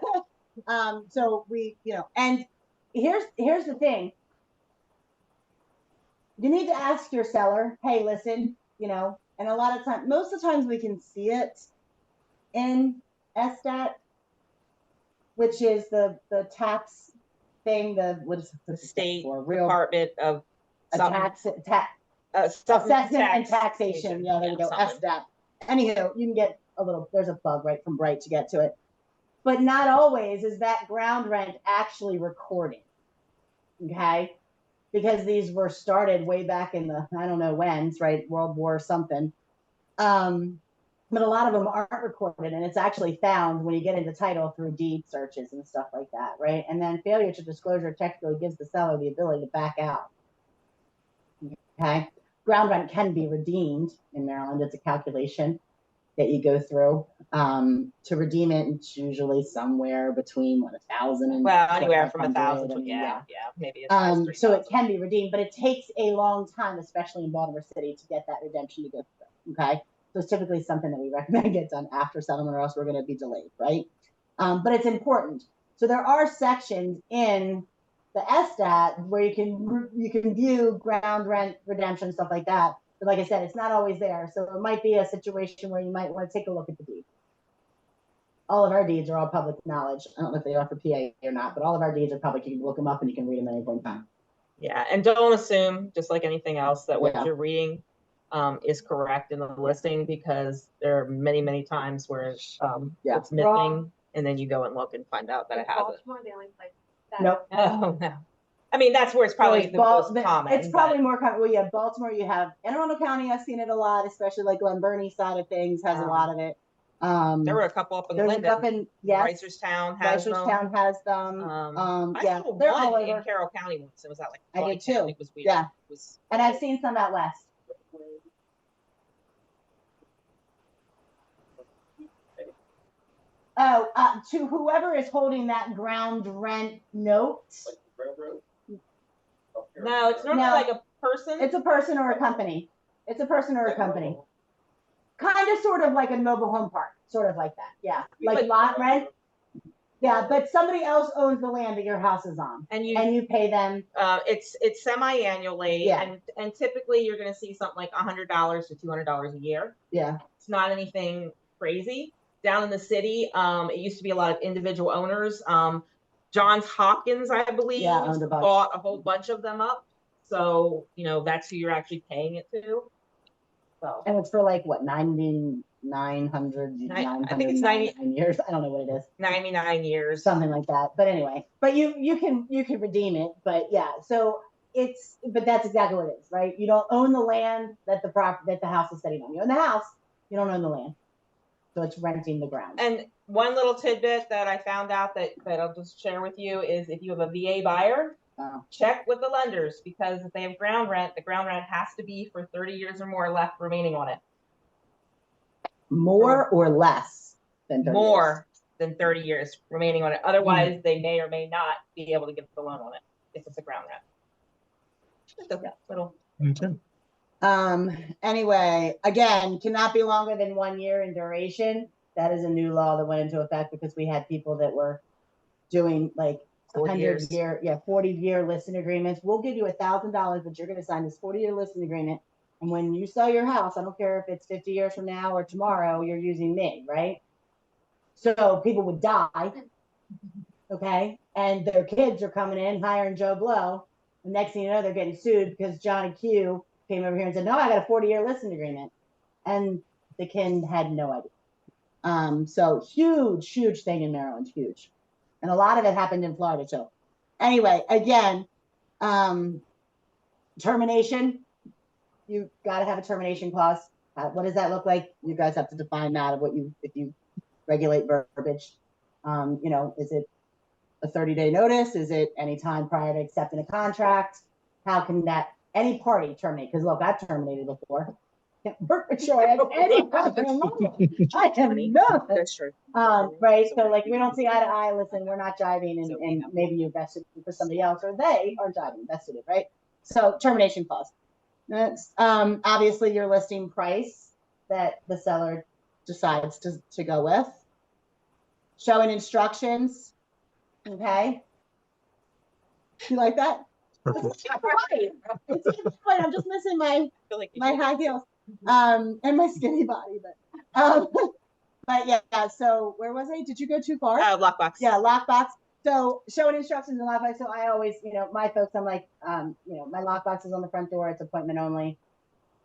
So we, and here's the thing. You need to ask your seller, hey, listen, And a lot of times, most of the times we can see it in SDAT, which is the tax thing, what is The state for real Department of a something, something assessment and tax- taxation. Yeah, there you go. something. SDAT. Anyhow, you can get there's a bug right from Bright to get to it. But not always is that ground rent actually recorded. Okay. Because these were started way back in the, I don't know when's, right? World War something. But a lot of them aren't recorded, and it's actually found when you get into title through deed searches and stuff like that, right? And then failure to disclosure technically gives the seller the ability to back out. Okay. Ground rent can be redeemed in Maryland. It's a calculation that you go through. To redeem it, it's usually somewhere between 1,000 and anywhere from 1,200. 1,000 to yeah. maybe as high as 3,000. So it can be redeemed, but it takes a long time, especially in Baltimore City, to get that redemption to go through. Okay. So it's typically something that we recommend get done after settlement, or else we're going to be delayed, right? But it's important. So there are sections in the SDAT where you can view ground rent redemption, stuff like that. But like I said, it's not always there. So it might be a situation where you might want to take a look at the deed. All of our deeds are all public knowledge. I don't know if they are for PA or not, but all of our deeds are public. You can look them up and you can read them at any point in time. Yeah, and don't assume, just like anything else, that what Yeah. you're reading is correct in the listing, because there are many, many times where it's missing, and then you go and look and find out that it has it. Baltimore, the only place that. Nope. Oh no. I mean, that's where it's probably the most common. It's probably more common. Well, yeah, Baltimore, you have Anne Arundel County. I've seen it a lot, especially like Glen Burnie side of things has a lot of it. There were a couple up in there's Linton. a couple in, yes, Reisterstown has them. Reisterstown has them. I Yeah, saw they're all one over. in Carroll County once. It was at like I did too. It was weird. Yeah. It was, And I've seen some out west. Oh, to whoever is holding that ground rent note. no, it's normally No. like a person. It's a person or a company. It's a person or a company. Kind of sort of like a mobile home park, sort of like that. Yeah. Like lot rent. Yeah, but somebody else owns the land that your house is on. And you pay them. It's semi-annually, Yeah. and typically you're going to see something like $100 to $200 a year. Yeah. It's not anything crazy. Down in the city, it used to be a lot of individual owners. Johns Hopkins, I believe, owned a bunch. bought a whole bunch of them up. So, that's who you're actually paying it to. So. And it's for like what, 900 I think it's 99 years. I don't know what it is. 99 years. Something like that. But anyway, but you can redeem it. But yeah, so but that's exactly what it is, right? You don't own the land that the house is sitting on. You own the house, you don't own the land. So it's renting the ground. And one little tidbit that I found out that I'll just share with you is, if you have a VA buyer, check with the lenders, because if they have ground rent, the ground rent has to be for 30 years or more left remaining on it. More or less than 30 more years. than 30 years remaining on it. Otherwise, they may or may not be able to get the loan on it if it's a ground rent. Just a little. Okay. Anyway, again, cannot be longer than 1 year in duration. That is a new law that went into effect because we had people that were doing like 40-year listing agreements. We'll give you $1,000, but you're going to sign this 40-year listing agreement. And when you sell your house, I don't care if it's 50 years from now or tomorrow, you're using me, right? So people would die, okay? And their kids are coming in, hiring Joe Blow. The next thing you know, they're getting sued because Johnny Q came over here and said, no, I got a 40-year listing agreement. And the kid had no idea. So huge thing in Maryland, huge. And a lot of it happened in Florida too. Anyway, again, termination, you got to have a termination clause. What does that look like? You guys have to define that if you regulate verbiage. Is it a 30-day notice? Is it any time prior to accepting a contract? How can any party terminate? Because look, I've terminated before. Sure, any I am not. That's true. Right. So like, we don't see eye to eye. Listen, we're not jiving, and maybe you're vested for somebody else, or they are jiving, vested, right? So termination clause. That's obviously your listing price that the seller decides to go with. Showing instructions. Okay. You like that? Perfect. Right. I'm just missing my high heels. And my skinny body, but yeah, so where was I? Did you go too far? Lockbox. Yeah, lockbox. So showing instructions in lockbox. So I always, my folks, I'm like, my lockbox is on the front door. It's appointment only.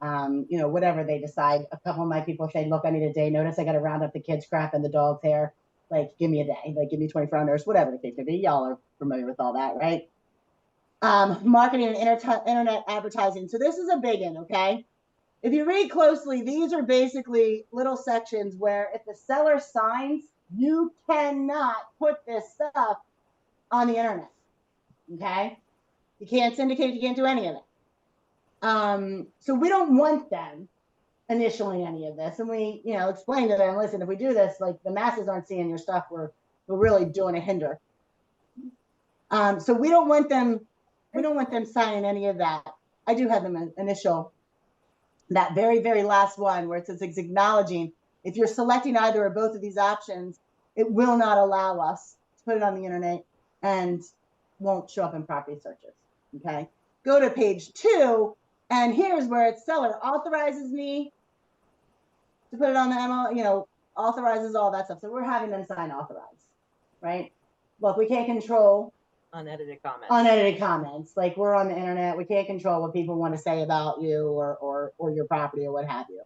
Whatever they decide. A couple of my people say, look, I need a day notice. I got to round up the kids' crap and the dog's hair. Like, give me a day. Like, give me 24 hours, whatever the case may be. Y'all are familiar with all that, right? Marketing and internet advertising. So this is a big one, okay? If you read closely, these are basically little sections where if the seller signs, you cannot put this stuff on the internet, okay? You can't syndicate, you can't do any of it. So we don't want them initially any of this. And we, explain to them, listen, if we do this, like the masses aren't seeing your stuff, we're really doing a hinder. So we don't want them signing any of that. I do have them initial. That very, very last one where it says it's acknowledging, if you're selecting either or both of these options, it will not allow us to put it on the internet and won't show up in property searches, okay? Go to page 2, and here's where it's seller authorizes me to put it on the ML, authorizes all that stuff. So we're having them sign authorize, right? Look, we can't control Unedited comments. Unedited comments. Like, we're on the internet. We can't control what people want to say about you or your property or what have you.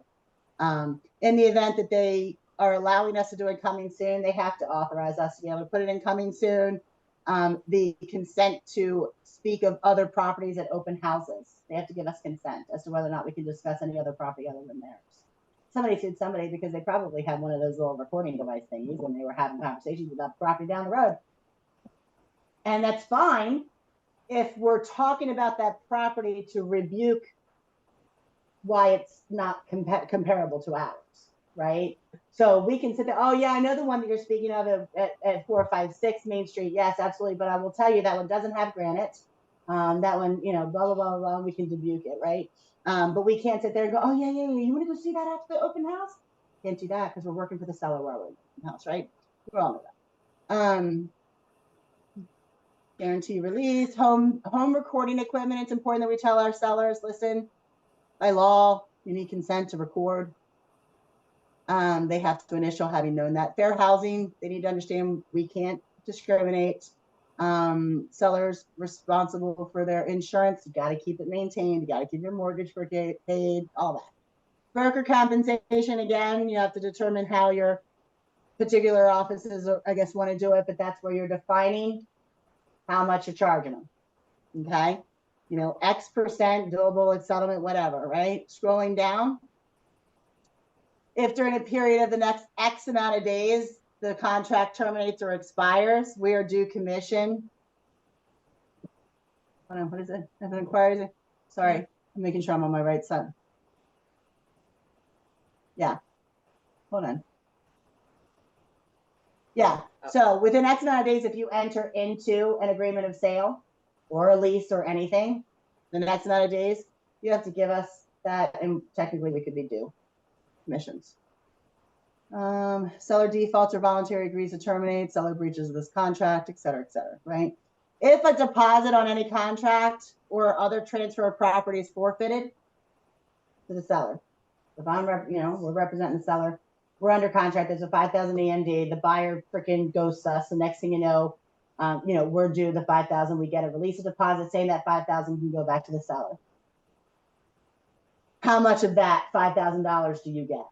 In the event that they are allowing us to do it coming soon, they have to authorize us to be able to put it in coming soon. The consent to speak of other properties at open houses. They have to give us consent as to whether or not we can discuss any other property other than theirs. Somebody sued somebody because they probably had one of those little recording device thingies when they were having conversations about the property down the road. And that's fine if we're talking about that property to rebuke why it's not comparable to ours, right? So we can sit there, oh yeah, I know the one that you're speaking of at 456 Main Street. Yes, absolutely. But I will tell you that one doesn't have granite. That one, blah, blah, blah, blah, we can rebuke it, right? But we can't sit there and go, oh yeah, you want to go see that after the open house? Can't do that because we're working for the seller while we're in the open house, right? We're all know that. Guarantee release, home recording equipment. It's important that we tell our sellers, listen, by law, you need consent to record. They have to initial having known that. Fair housing, they need to understand we can't discriminate. Sellers responsible for their insurance, you got to keep it maintained, you got to keep your mortgage paid, all that. Broker compensation, again, you have to determine how your particular offices, I guess, want to do it, but that's where you're defining how much you're charging them, okay? X percent, doable at settlement, whatever, right? Scrolling down. If during a period of the next X amount of days, the contract terminates or expires, we are due commission. Hold on, what is it? If it inquires, sorry, I'm making sure I'm on my right side. Yeah, hold on. Yeah, so within X amount of days, if you enter into an agreement of sale or a lease or anything, the next amount of days, you have to give us that, and technically we could be due commissions. Seller defaults or voluntarily agrees to terminate, seller breaches this contract, et cetera, right? If a deposit on any contract or other transfer of property is forfeited to the seller, if I'm, we're representing the seller, we're under contract, there's a 5,000 EMD, the buyer freaking ghosts us. The next thing you know, we're due the 5,000, we get a release of deposit saying that 5,000 can go back to the seller. How much of that $5,000 do you get?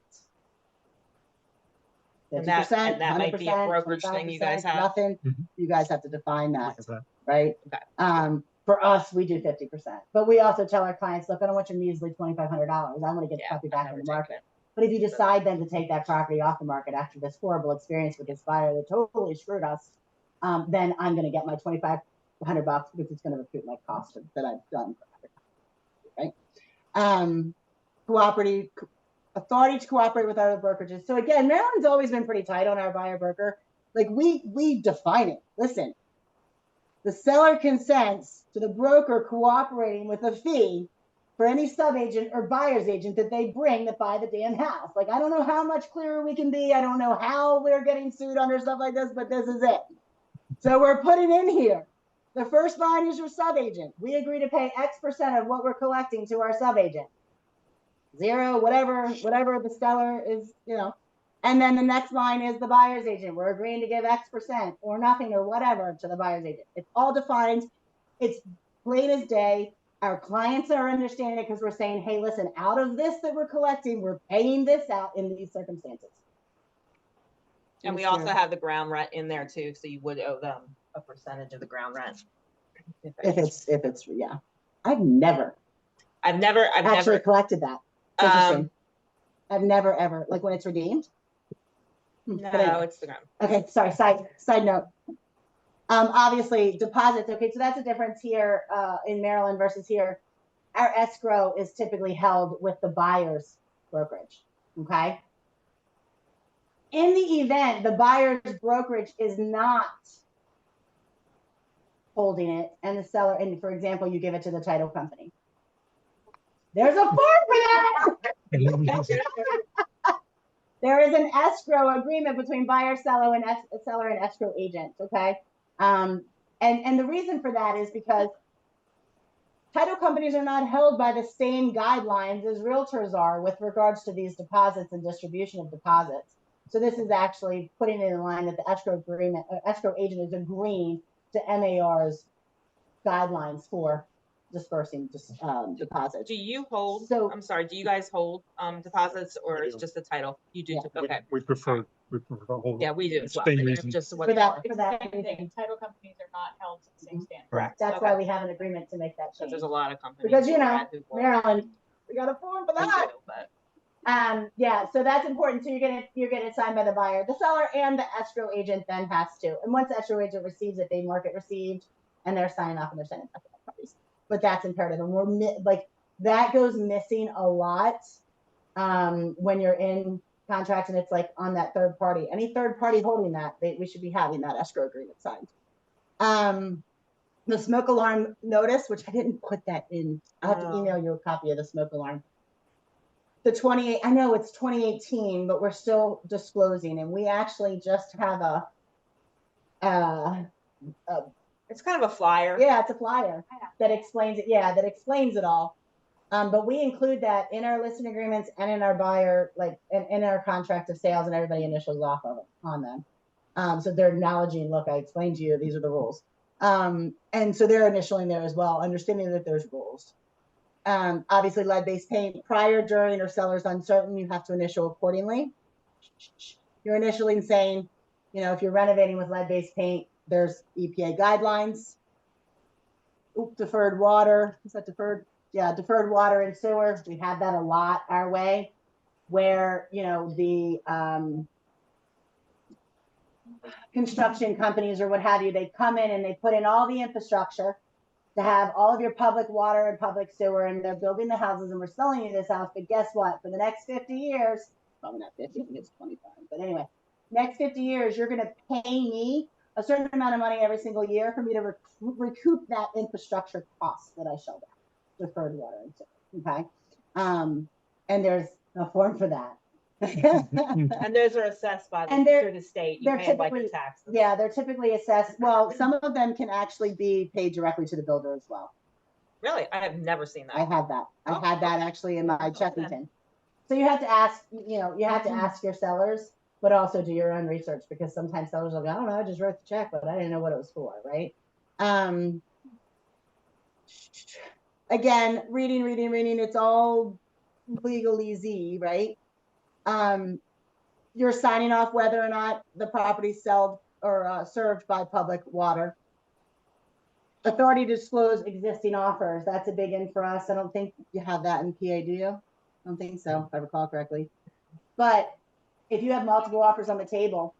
50%, And that might be a brokerage thing you guys have. Nothing. You guys have to define that, right? Okay. For us, we do 50%, but we also tell our clients, look, I don't want your measly $2,500. I want to get the property back on the market. But if you decide then to take that property off the market after this horrible experience with this buyer that totally screwed us, then I'm going to get my $2,500 because it's going to recoup my cost that I've done. Right? Cooperative authority to cooperate with other brokerages. So again, Maryland's always been pretty tight on our buyer broker. Like we define it. Listen, the seller consents to the broker cooperating with a fee for any sub-agent or buyer's agent that they bring that buy the damn house. Like, I don't know how much clearer we can be. I don't know how we're getting sued under stuff like this, but this is it. So we're putting in here. The first line is your sub-agent. We agree to pay X% of what we're collecting to our sub-agent. 0, whatever the seller is, you know. And then the next line is the buyer's agent. We're agreeing to give X% or nothing or whatever to the buyer's agent. It's all defined. It's plain as day. Our clients are understanding it because we're saying, hey, listen, out of this that we're collecting, we're paying this out in these circumstances. And we also have the ground rent in there too, so you would owe them a percentage of the ground rent. If it's yeah. I've never I've collected that. It's interesting. I've never ever, like when it's redeemed. No, anyway. it's the ground. Okay, sorry. Side note. Obviously deposits. Okay, so that's a difference here in Maryland versus here. Our escrow is typically held with the buyer's brokerage. Okay. In the event the buyer's brokerage is not holding it, and the seller, and for example, you give it to the title company. There's a form for that. There is an escrow agreement between buyer, seller, and escrow agent. Okay, and the reason for that is because title companies are not held by the same guidelines as realtors are with regards to these deposits and distribution of deposits. So this is actually putting it in line that the escrow agent is agreeing to MAR's guidelines for dispersing deposits. Do you hold? So I'm sorry. Do you guys hold deposits, or it's just the title? You do. Yeah. Okay. We prefer to hold. Yeah, we do as well. Same reason. Just what for that, It's the same thing. Title companies are not held to the same standard. Correct. that's Okay. why we have an agreement to make that Because change. there's a lot of companies. Because you know, who won't. Maryland, we got a form for We that. do, but Yeah, so that's important. So you're getting it signed by the buyer, the seller, and the escrow agent then has to. And once the escrow agent receives it, they mark it received, and they're signing off and they're sending it back to the parties. But that's imperative, and we're like that goes missing a lot when you're in contract and it's like on that third party. Any third party holding that, we should be having that escrow agreement signed. The smoke alarm notice, which I didn't put that in. I'll have to email you a copy of the smoke alarm. The 28, I know it's 2018, but we're still disclosing, and we actually just have it's kind of a flyer. yeah, it's a flyer that explains it. Yeah, that explains it all. But we include that in our listing agreements and in our buyer, like in our contract of sales, and everybody initials off of it on them. So they're acknowledging, look, I explained to you, these are the rules. And so they're initialing there as well, understanding that there's rules. Obviously lead-based paint, prior, during, or seller's uncertain, you have to initial accordingly. You're initially saying, you know, if you're renovating with lead-based paint, there's EPA guidelines. Deferred water, is that deferred? Yeah, deferred water and sewer. We have that a lot our way, where, you know, the construction companies or what have you, they come in and they put in all the infrastructure to have all of your public water and public sewer, and they're building the houses, and we're selling you this house. But guess what? For the next 50 years, probably not 50, I think it's 25. But anyway, next 50 years, you're going to pay me a certain amount of money every single year for me to recoup that infrastructure cost that I showed out, deferred water and sewer. Okay. And there's a form for that. And those are assessed by through the state. You pay like the taxes. Yeah, they're typically assessed. Well, some of them can actually be paid directly to the builder as well. Really? I have never seen that. I had that. I had that actually in my Checkington. So you have to ask, you know, you have to ask your sellers, but also do your own research, because sometimes sellers will go, I don't know, I just wrote the check, but I didn't know what it was for, right? Again, reading, it's all legalese, right? You're signing off whether or not the property's sold or served by public water. Authority to disclose existing offers. That's a big one for us. I don't think you have that in PA, do you? I don't think so, if I recall correctly. But if you have multiple offers on the table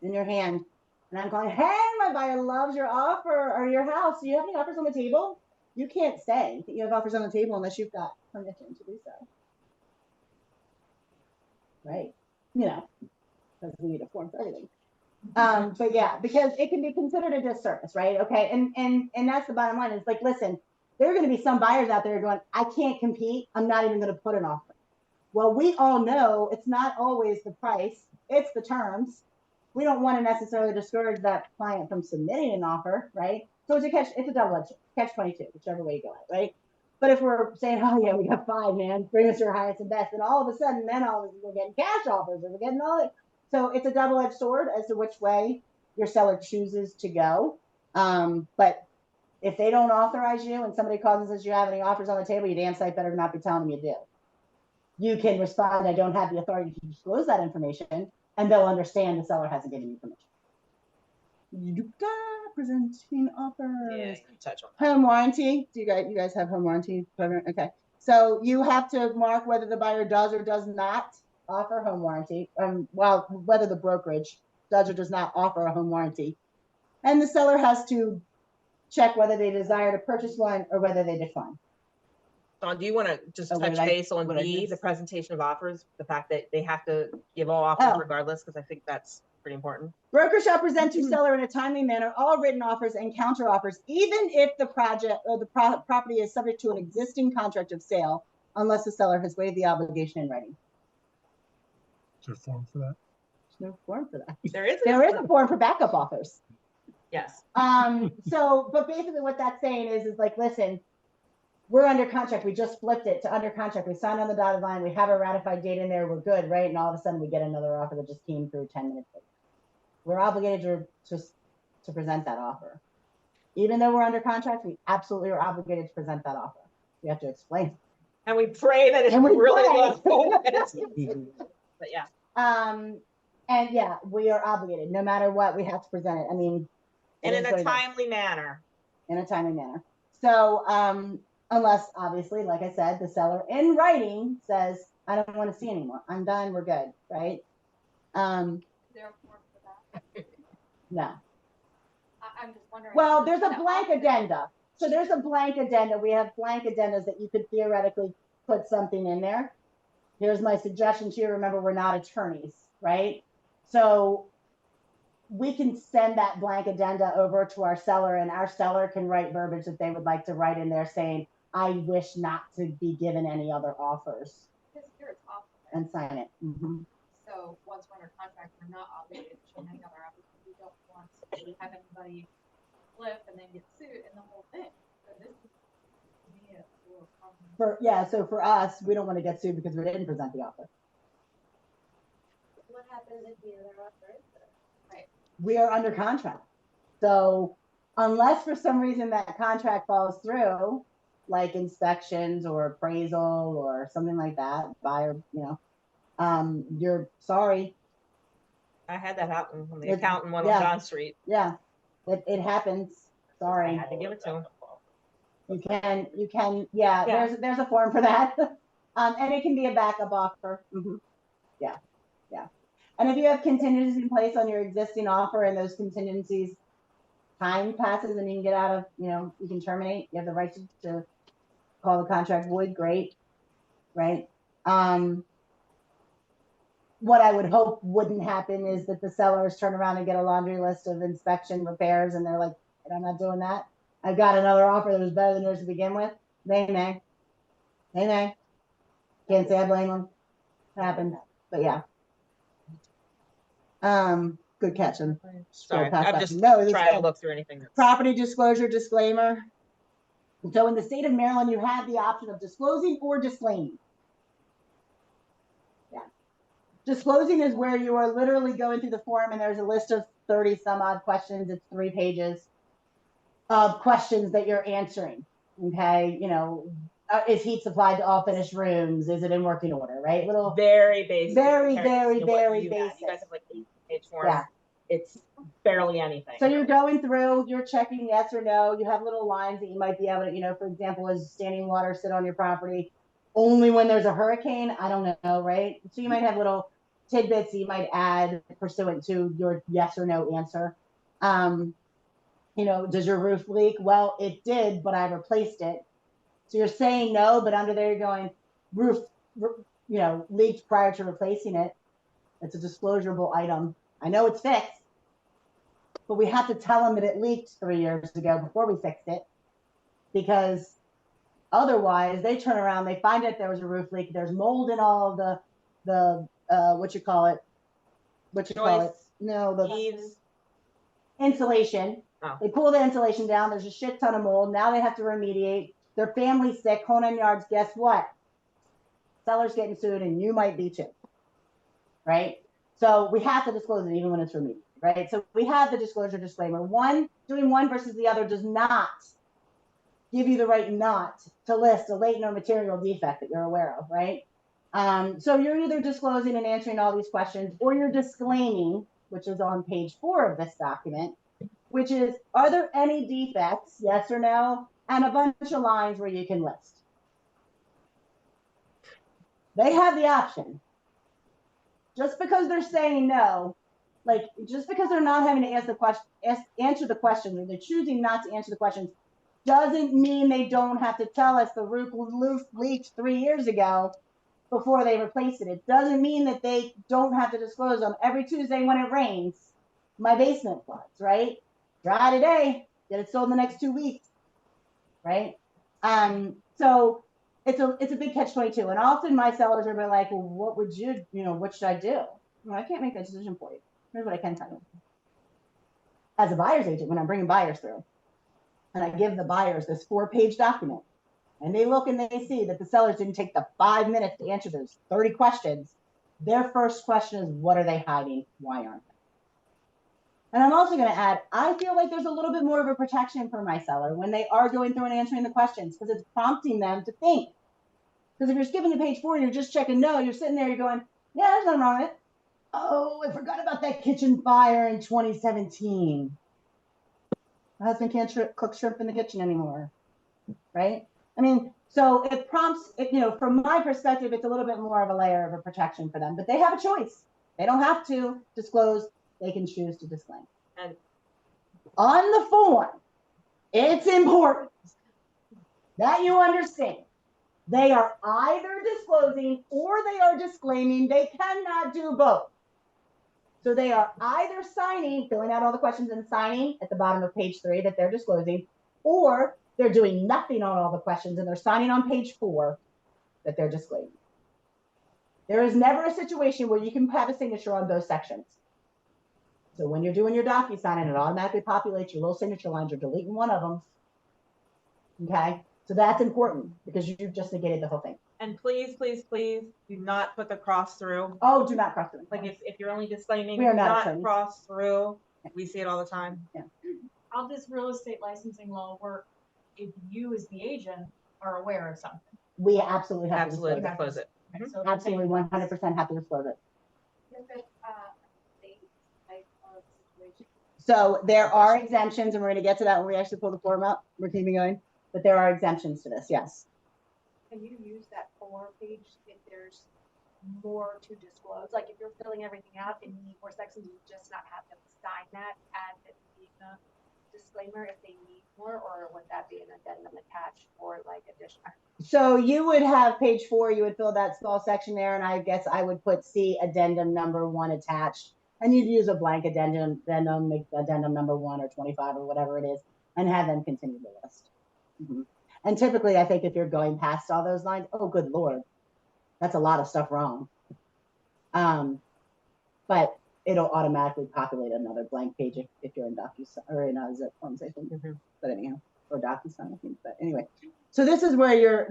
in your hand, and I'm going, hey, my buyer loves your offer or your house. Do you have any offers on the table? You can't say that you have offers on the table unless you've got permission to do so. Right? You know, because we need a form for everything. But yeah, because it can be considered a disservice, right? Okay, and that's the bottom line. It's like, listen, there are going to be some buyers out there going, I can't compete. I'm not even going to put an offer. Well, we all know it's not always the price; it's the terms. We don't want to necessarily discourage that client from submitting an offer, right? So it's a double-edged catch-22, whichever way you go at, right? But if we're saying, oh yeah, we got 5, man, bring us your highest and best, and all of a sudden, then we're getting cash offers, and we're getting all it. So it's a double-edged sword as to which way your seller chooses to go. But if they don't authorize you and somebody calls and says you have any offers on the table, you damn sight better not be telling them you do. You can respond, I don't have the authority to disclose that information, and they'll understand the seller hasn't given you permission. Presenting offers. Yeah, you touch on that. Home warranty. Do you guys have home warranty program? Okay. So you have to mark whether the buyer does or does not offer home warranty. Well, whether the brokerage does or does not offer a home warranty. And the seller has to check whether they desire to purchase one or whether they decline. Dawn, do you want to just Oh, what touch did I- base on what did I B, miss? the presentation of offers, the fact that they have to give all offers Oh. regardless, because I think that's pretty important. Broker shall present to seller in a timely manner all written offers and counter offers, even if the project or the property is subject to an existing contract of sale, unless the seller has waived the obligation in writing. Is there a form for that? There's no form for that. There is. There is a form for backup offers. Yes. So, but basically what that's saying is like, listen, we're under contract. We just flipped it to under contract. We signed on the dotted line. We have a ratified date in there. We're good, right? And all of a sudden we get another offer that just came through 10 minutes later. We're obligated to present that offer. Even though we're under contract, we absolutely are obligated to present that offer. We have to explain. And we pray that it's And we really pray. low. But yeah. And yeah, we are obligated. No matter what, we have to present it. I mean, And it in is what a it is. timely manner. In a timely manner. So, unless obviously, like I said, the seller in writing says, I don't want to see anymore. I'm done. We're good. Right. Is there a form for that? No. I'm just wondering. Well, there's a No. blank addenda. So there's a blank addenda. We have blank addendas that you could theoretically put something in there. Here's my suggestion to you. Remember, we're not attorneys, right? So we can send that blank addenda over to our seller, and our seller can write verbiage that they would like to write in there saying, I wish not to be given any other offers, Because here it's off. and sign it. Mhm. So once we're under contract, we're not obligated to show any other offers. We don't want to have anybody flip and then get sued and the whole thing. So this is to me a little common. So for us, we don't want to get sued because we didn't present the offer. What happens if the other offer is there? We are under contract. So unless for some reason that contract falls through, like inspections or appraisal or something like that, buyer, you're sorry. I had that happen when the It's- accountant went yeah. on John Street. Yeah, it happens. I Sorry. had to give it to him. You can, yeah, Yeah. there's a form for that. And it can be a backup offer. Mhm. Yeah. And if you have contingencies in place on your existing offer and those contingencies, time passes and you can get out of, you can terminate, you have the right to call the contract void, great, right? What I would hope wouldn't happen is that the sellers turn around and get a laundry list of inspection repairs and they're like, I'm not doing that. I've got another offer that was better than yours to begin with. They may. Can't say I blame them. Happened, but yeah. Good catch. And Sorry, I'm just no, this is trying to fine. look through anything that's. Property disclosure disclaimer. So in the state of Maryland, you have the option of disclosing or disclaiming. Yeah. Disclosing is where you are literally going through the form and there's a list of 30 some odd questions. It's 3 pages of questions that you're answering. Okay. Is heat supplied to all finished rooms? Is it in working order? Right. Little Very basic. Very, compared to, very, what very you had. basic. You guys have like 8-page forms. Yeah. It's barely anything. So you're going through, you're checking yes or no. You have little lines that you might be able to, for example, is standing water sit on your property only when there's a hurricane? I don't know, right? So you might have little tidbits that you might add pursuant to your yes or no answer. Does your roof leak? Well, it did, but I replaced it. So you're saying no, but under there you're going roof, leaked prior to replacing it. It's a disclosable item. I know it's fixed, but we have to tell them that it leaked 3 years ago before we fixed it, because otherwise they turn around, they find out there was a roof leak. There's mold in all of the Eaves. Insulation. Oh. They pull the insulation down. There's a shit ton of mold. Now they have to remediate their family's sick, whole 9 yards, guess what? Seller's getting sued and you might be too, right? So we have to disclose it even when it's remediated, right? So we have the disclosure disclaimer. Doing one versus the other does not give you the right not to list a latent or material defect that you're aware of, right? So you're either disclosing and answering all these questions, or you're disclaiming, which is on page 4 of this document, which is, are there any defects, yes or no, and a bunch of lines where you can list. They have the option. Just because they're saying no, like just because they're not having to answer the questions, or they're choosing not to answer the questions, doesn't mean they don't have to tell us the roof leaked 3 years ago before they replace it. It doesn't mean that they don't have to disclose them every Tuesday when it rains. My basement floods, right? Dry today, get it sold in the next 2 weeks, right? So it's a big catch-22, and often my sellers are like, well, what would what should I do? Well, I can't make that decision for you. Here's what I can tell you. As a buyer's agent, when I'm bringing buyers through, and I give the buyers this 4-page document, and they look and they see that the sellers didn't take the 5 minutes to answer those 30 questions, their first question is, what are they hiding? Why aren't they? And I'm also going to add, I feel like there's a little bit more of a protection for my seller when they are going through and answering the questions, because it's prompting them to think. Because if you're skipping to page 4 and you're just checking no, you're sitting there, you're going, yeah, there's nothing wrong with it. Oh, I forgot about that kitchen fire in 2017. My husband can't cook shrimp in the kitchen anymore, right? I mean, so it prompts, from my perspective, it's a little bit more of a layer of a protection for them, but they have a choice. They don't have to disclose. They can choose to disclaim. And on the form, it's important that you understand they are either disclosing or they are disclaiming. They cannot do both. So they are either signing, filling out all the questions and signing at the bottom of page 3 that they're disclosing, or they're doing nothing on all the questions and they're signing on page 4 that they're disclaiming. There is never a situation where you can have a signature on both sections. So when you're doing your DocuSign and it automatically populates your little signature lines, you're deleting one of them. Okay, so that's important because you've just negated the whole thing. And please, please, please do not put the cross through. Oh, do not cross through. Like if you're only disclaiming, We are do not not attorneys. cross through. We see it all the time. Yeah. How does real estate licensing law work if you as the agent are aware of something? We absolutely have Absolutely to disclose disclose it. Okay, Mhm. so it. Absolutely 100% have to disclose it. Different, state type of situation. So there are exemptions, and we're going to get to that when we actually pull the form up. We're keeping going, but there are exemptions to this. Yes. Can you use that 4-page if there's more to disclose? Like if you're filling everything out and you need more sections, you just not have them sign that as it being a disclaimer if they need more, or would that be an addendum attached for like additional? So you would have page 4, you would fill that small section there, and I guess I would put C addendum number 1 attached, and you'd use a blank addendum number 1 or 25 or whatever it is, and have them continue the list. Mm-hmm. And typically, I think if you're going past all those lines, oh, good Lord, that's a lot of stuff wrong. But it'll automatically populate another blank page if you're in DocuSign or in a zip forms, I think. Mm-hmm. But anyhow, or DocuSign, I think. But anyway, so this is where you're,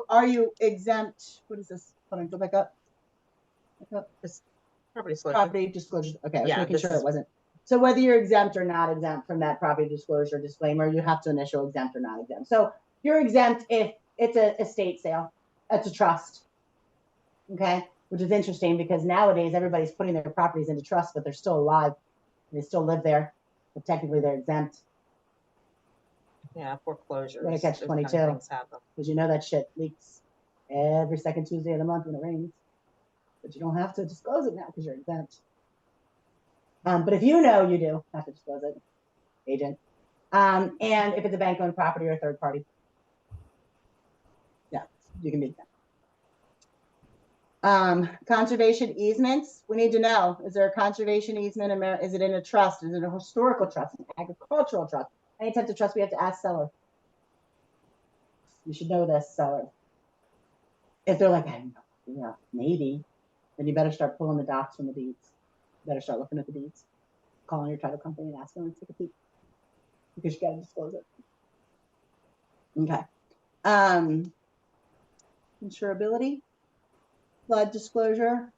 are you exempt? What is this? Hold on, go back up. This Property disclosure. property disclosure. Okay, I was Yeah, making this sure is- it wasn't. So whether you're exempt or not exempt from that property disclosure disclaimer, you have to initial exempt or not exempt. So you're exempt if it's a estate sale, it's a trust. Okay, which is interesting because nowadays everybody's putting their properties into trust, but they're still alive. They still live there, but technically they're exempt. Yeah, foreclosures. Gotta catch those 22. kind of things happen. Because you know that shit leaks every second Tuesday of the month when it rains. But you don't have to disclose it now because you're exempt. But if you know, you do have to disclose it, agent. And if it's a bank-owned property or a third party, yeah, you can be exempt. Conservation easements, we need to know, is there a conservation easement? Is it in a trust? Is it a historical trust, an agricultural trust? Any type of trust, we have to ask seller. You should know this, seller. If they're like, yeah, maybe, then you better start pulling the docs from the deeds. You better start looking at the deeds, calling your title company and asking them to take a peek because you got to disclose it. Okay. Insurability, flood disclosure,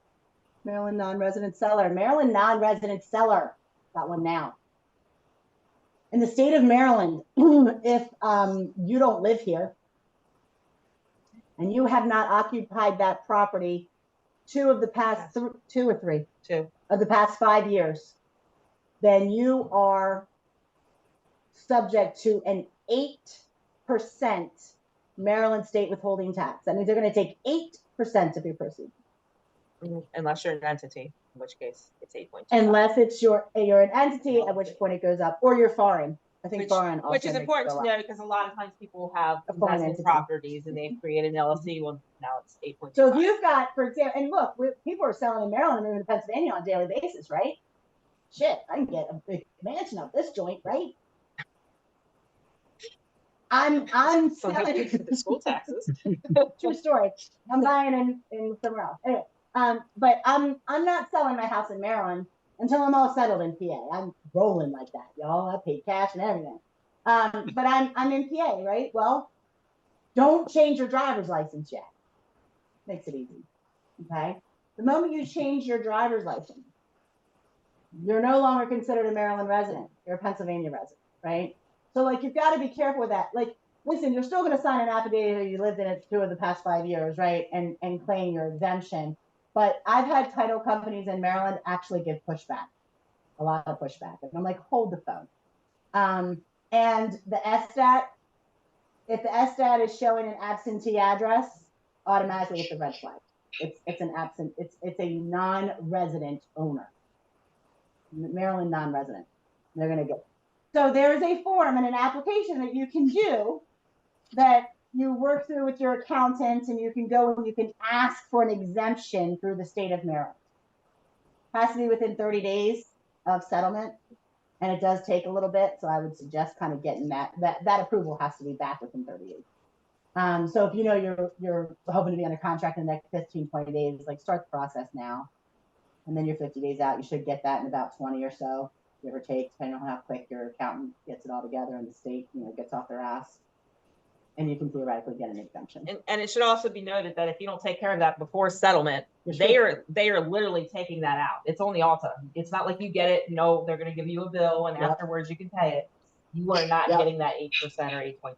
Maryland non-resident seller. Maryland non-resident seller, got one now. In the state of Maryland, if you don't live here and you have not occupied that property two of the past 2 or 3 of the past 5 years, then you are subject to an 8% Maryland state withholding tax. That means they're going to take 8% of your proceeds. Unless you're an entity, in which case it's 8.2. Unless it's you're an entity, at which point it goes up, or you're foreign. I think foreign also which is makes important it go to up. know because a lot of times people have A foreign investment entity. properties and they've created an LLC. Well, now it's 8.2. So if you've got, for example, and look, people are selling in Maryland and moving to Pennsylvania on a daily basis, right? Shit, I can get a big mansion up this joint, right? I'm selling the school taxes. true story. I'm buying in somewhere else. Anyway, but I'm not selling my house in Maryland until I'm all settled in PA. I'm rolling like that, y'all. I paid cash and everything. But I'm in PA, right? Well, don't change your driver's license yet. Makes it easy. Okay. The moment you change your driver's license, you're no longer considered a Maryland resident. You're a Pennsylvania resident, right? So like you've got to be careful with that. Like, listen, you're still going to sign an affidavit that you lived in it 2 of the past 5 years, right? And claim your exemption. But I've had title companies in Maryland actually give pushback, a lot of pushback. And I'm like, hold the phone. And the SSTAT, if the SSTAT is showing an absentee address, automatically it's a red flag. It's a non-resident owner. Maryland non-resident. They're going to get. So there's a form and an application that you can do that you work through with your accountant, and you can go and you can ask for an exemption through the state of Maryland. Has to be within 30 days of settlement, and it does take a little bit. So I would suggest kind of getting that approval has to be back within 30 days. So if you know you're hoping to be under contract in the next 15, 20 days, like start the process now. And then you're 50 days out, you should get that in about 20 or so, give or take, depending on how quick your accountant gets it all together and the state, gets off their ass. And you can theoretically get an exemption. And it should also be noted that if you don't take care of that before settlement, they are literally taking that out. It's only Alta. It's not like you get it, they're going to give you a bill and afterwards you can pay it. You are not getting that 8% or 8.25%.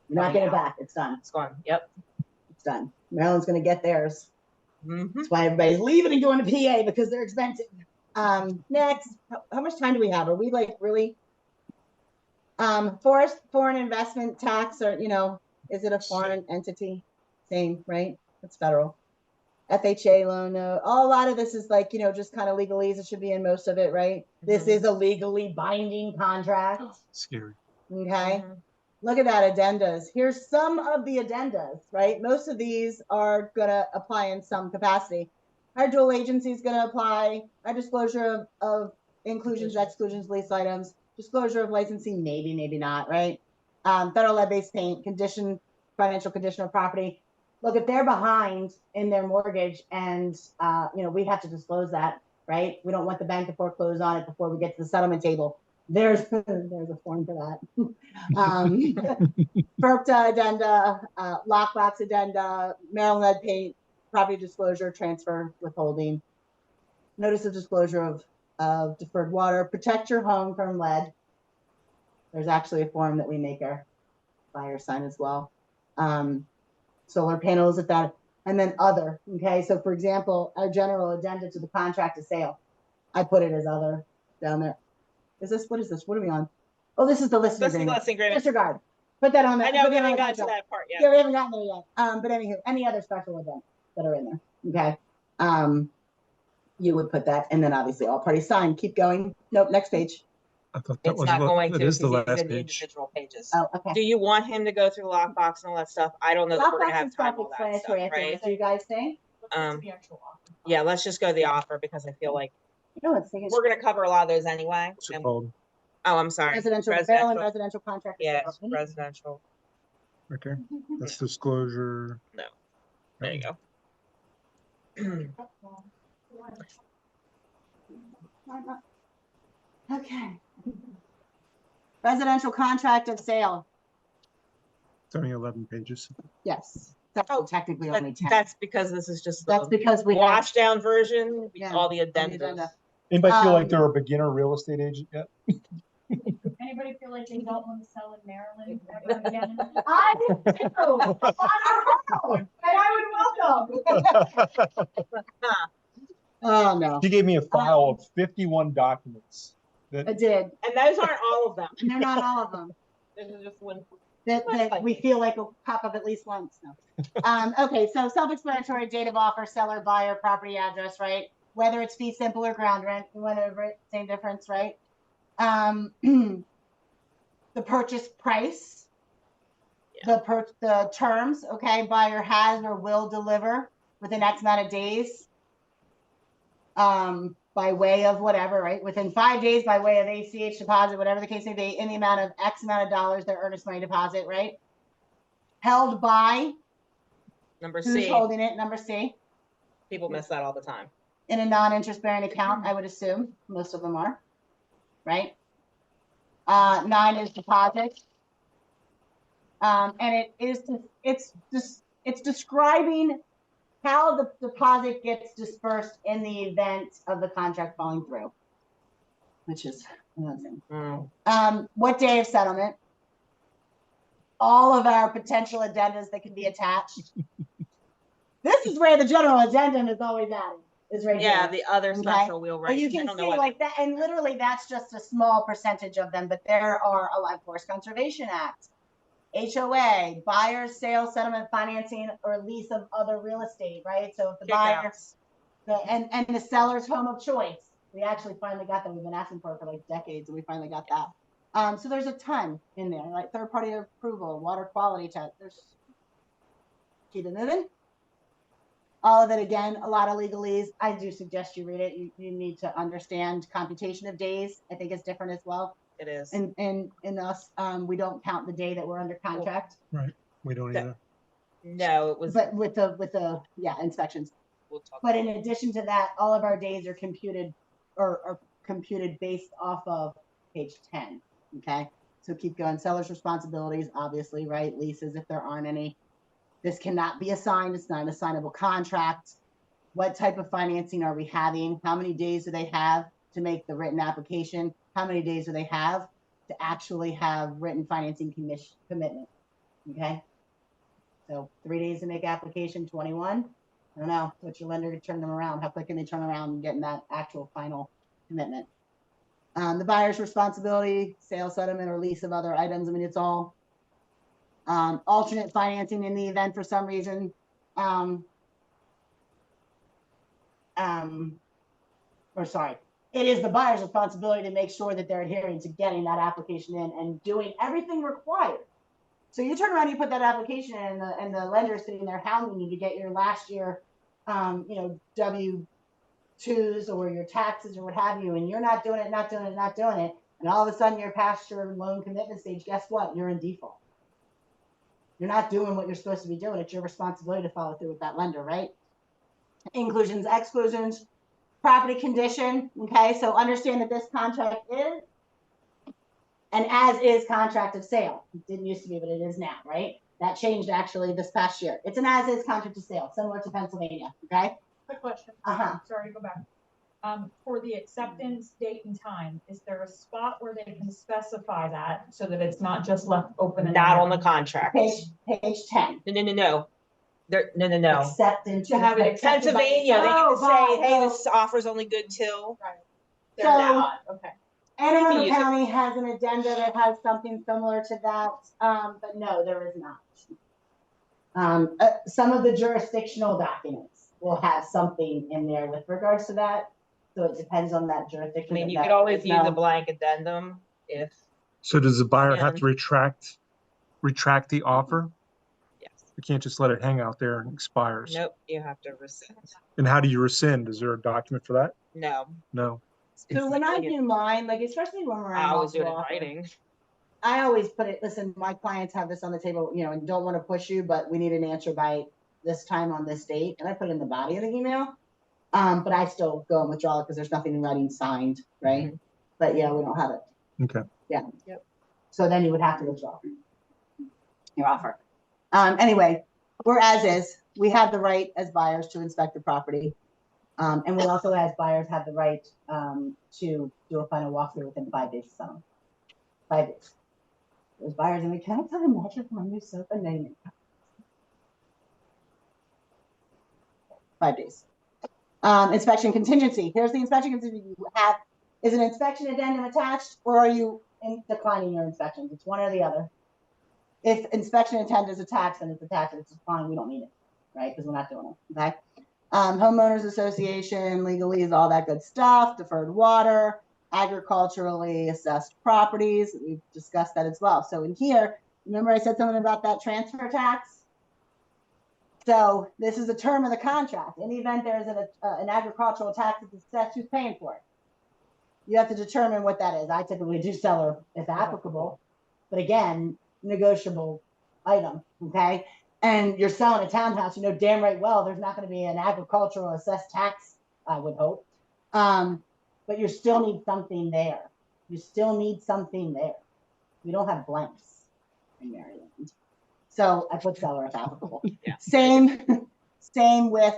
You're not getting it back. It's done. It's gone. Yep. It's done. Maryland's going to get theirs. Mm-hmm. That's why everybody's leaving and going to PA, because they're expensive. Next, how much time do we have? Are we like really? Foreign investment tax, or is it a foreign entity? Same, right? It's federal. FHA loan note. A lot of this is like just kind of legalese. It should be in most of it, right? Mm-hmm. This is a legally binding contract. Scary. Okay. Mm-hmm. Look at that, addendas. Here's some of the addendas, right? Most of these are going to apply in some capacity. Our dual agency is going to apply. Our disclosure of inclusions, exclusions, lease items, disclosure of licensing, maybe not, right? Federal lead-based payment, financial condition of property. Look, if they're behind in their mortgage and, we have to disclose that, right? We don't want the bank to foreclose on it before we get to the settlement table. There's a form for that. FERPTA addenda, lockbox addenda, Maryland lead paint, property disclosure, transfer, withholding, notice of disclosure of deferred water, protect your home from lead. There's actually a form that we make our buyers sign as well. Solar panels, and then other. Okay, so for example, our general addenda to the contract of sale, I put it as other down there. What is this? What are we on? Oh, this is the listing agreement. Disregard. Put that on there. I know we haven't gotten to that part yet. Yeah, we haven't gotten there yet. But anywho, any other special events that are in there. Okay. You would put that, and then obviously all parties sign. Keep going. Nope, next page. I thought that It's was not going to. that is the because last even the page. individual pages. Oh, okay. Do you want him to go through lockbox and all that stuff? I don't know that we're gonna have time for all that stuff, right? What do you guys think? Yeah, let's just go to the offer because I feel like Let's take it. we're gonna cover a lot of those anyway. What's it called? Oh, I'm sorry. Maryland residential contract. Yeah, residential. Okay. That's disclosure. No. There you go. Okay. Residential contract of sale. It's only 11 pages. Yes. That's Oh, technically But only 10. that's because this is just That's the because we have wash down version, Yeah, all the on the addendums. agenda. Anybody feel like Um, they're a beginner real estate agent yet? Anybody feel like they don't want to sell in Maryland ever again? I do too. On our own. And I would welcome. Oh no. She gave me a file of 51 documents. I did. And those aren't all of them. And they're not all of them. This is just one. That we feel like will pop up at least once. No. Okay, so self-explanatory: date of offer, seller, buyer, property address, right? Whether it's fee simple or ground rent, we went over it, same difference, right? The purchase price, the terms, okay, buyer has or will deliver within X amount of days, by way of whatever, right? Within 5 days by way of ACH deposit, whatever the case may be, in the amount of X amount of dollars, their earnest money deposit, right? Held by Number who's C. holding it, number C, People miss that all the time. in a non-interest bearing account, I would assume most of them are, right? 9 is deposit. And it's describing how the deposit gets dispersed in the event of the contract falling through, which is another thing. What day of settlement? All of our potential addendas that can be attached. This is where the general addendum is always added. Is right Yeah, here. the other Okay. special wheel, right? But you can see like that, and literally that's just a small percentage of them. But there are a lot: Forest Conservation Act, HOA, buyer's sale, settlement, financing, or lease of other real estate, right? So if the buyer, and the seller's home of choice, we actually finally got that. We've been asking for it for like decades, and we finally got that. So there's a ton in there, like third party approval, water quality test. There's keep it moving. All of it, again, a lot of legalese. I do suggest you read it. You need to understand computation of days. I think it's different as well. It is. And in us, we don't count the day that we're under contract. Right. We don't either. No, it was. But with the inspections. We'll talk But in addition to that, all of our days are computed or computed based off of page 10. Okay. So keep going. Seller's responsibilities, obviously, right? Leases, if there aren't any. This cannot be assigned. It's not an assignable contract. What type of financing are we having? How many days do they have to make the written application? How many days do they have to actually have written financing commitment? Okay. So 3 days to make application, 21. I don't know. What's your lender to turn them around? How quick can they turn around and get in that actual final commitment? The buyer's responsibility, sale, settlement, or lease of other items. I mean, it's all alternate financing in the event for some reason. It is the buyer's responsibility to make sure that they're adhering to getting that application in and doing everything required. So you turn around, you put that application in, and the lender is sitting there hounding you to get your last year, W-2s or your taxes or what have you, and you're not doing it, and all of a sudden you're past your loan commitment stage. Guess what? You're in default. You're not doing what you're supposed to be doing. It's your responsibility to follow through with that lender, right? Inclusions, exclusions, property condition. Okay, so understand that this contract is an as-is contract of sale. It didn't used to be, but it is now, right? That changed actually this past year. It's an as-is contract of sale, similar to Pennsylvania. Okay. Quick question. Uh-huh. Sorry to go back. For the acceptance date and time, is there a spot where they can specify that so that it's not just left open? Not on the contract. Page 10. No. No. Acceptance. To have it accepted by- Pennsylvania, they can say, hey, Oh. this offer's only good till. Right. So- They're not. Okay. Anne Arundel use it. County has an addenda that has something similar to that, but no, there is not. Some of the jurisdictional documents will have something in there with regards to that. So it depends on that I jurisdiction. mean, you could always use a blank addendum if. So does the buyer have Yeah. to retract the offer? Yes. You can't just let it hang out there and expires. Nope, you have to rescind. And how do you rescind? Is there a document for that? No. No. So when I do mine, like especially when we're I always do it in offer, writing. I always put it, listen, my clients have this on the table, and don't want to push you, but we need an answer by this time on this date. And I put it in the body of the email. But I still go and withdraw it because there's nothing in writing signed, right? Mhm. But yeah, we don't have it. Okay. Yeah. Yep. So then you would have to withdraw your offer. Anyway, we're as is. We have the right as buyers to inspect the property. And we also, as buyers, have the right to do a final walkthrough within 5 days of settlement. 5 days. Those buyers, and we can't tell them measure for my new sofa naming. 5 days. Inspection contingency. Here's the inspection contingency you have. Is an inspection addendum attached, or are you declining your inspections? It's one or the other. If inspection intent is attached, then it's attached. If it's declined, we don't need it, right? Because we're not doing it. Okay. Homeowners association, legalese, all that good stuff. Deferred water, agriculturally assessed properties. We've discussed that as well. So in here, remember I said something about that transfer tax? So this is a term of the contract. In the event there's an agricultural tax that's assessed, who's paying for it? You have to determine what that is. I typically do seller if applicable, but again, negotiable item, okay? And you're selling a townhouse, you know damn right well there's not going to be an agricultural assessed tax, I would hope. But you still need something there. You still need something there. We don't have blanks in Maryland. So I put seller if applicable. Yeah. Same with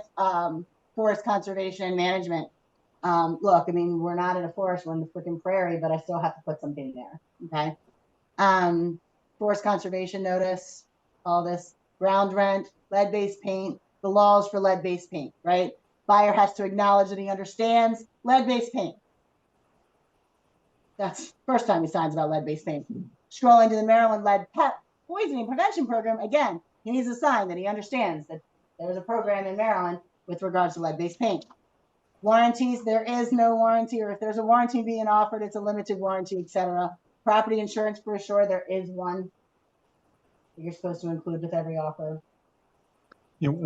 forest conservation management. Look, I mean, we're not in a forest, we're in the freaking prairie, but I still have to put something there. Okay. Forest conservation notice, all this, ground rent, lead-based paint, the laws for lead-based paint, right? Buyer has to acknowledge that he understands lead-based paint. That's the first time he signs about lead-based paint. Scrolling to the Maryland lead poisoning prevention program, again, he needs a sign that he understands that there's a program in Maryland with regards to lead-based paint. Warranties, there is no warranty, or if there's a warranty being offered, it's a limited warranty, etc. Property insurance brochure, there is one that you're supposed to include with every offer. You know,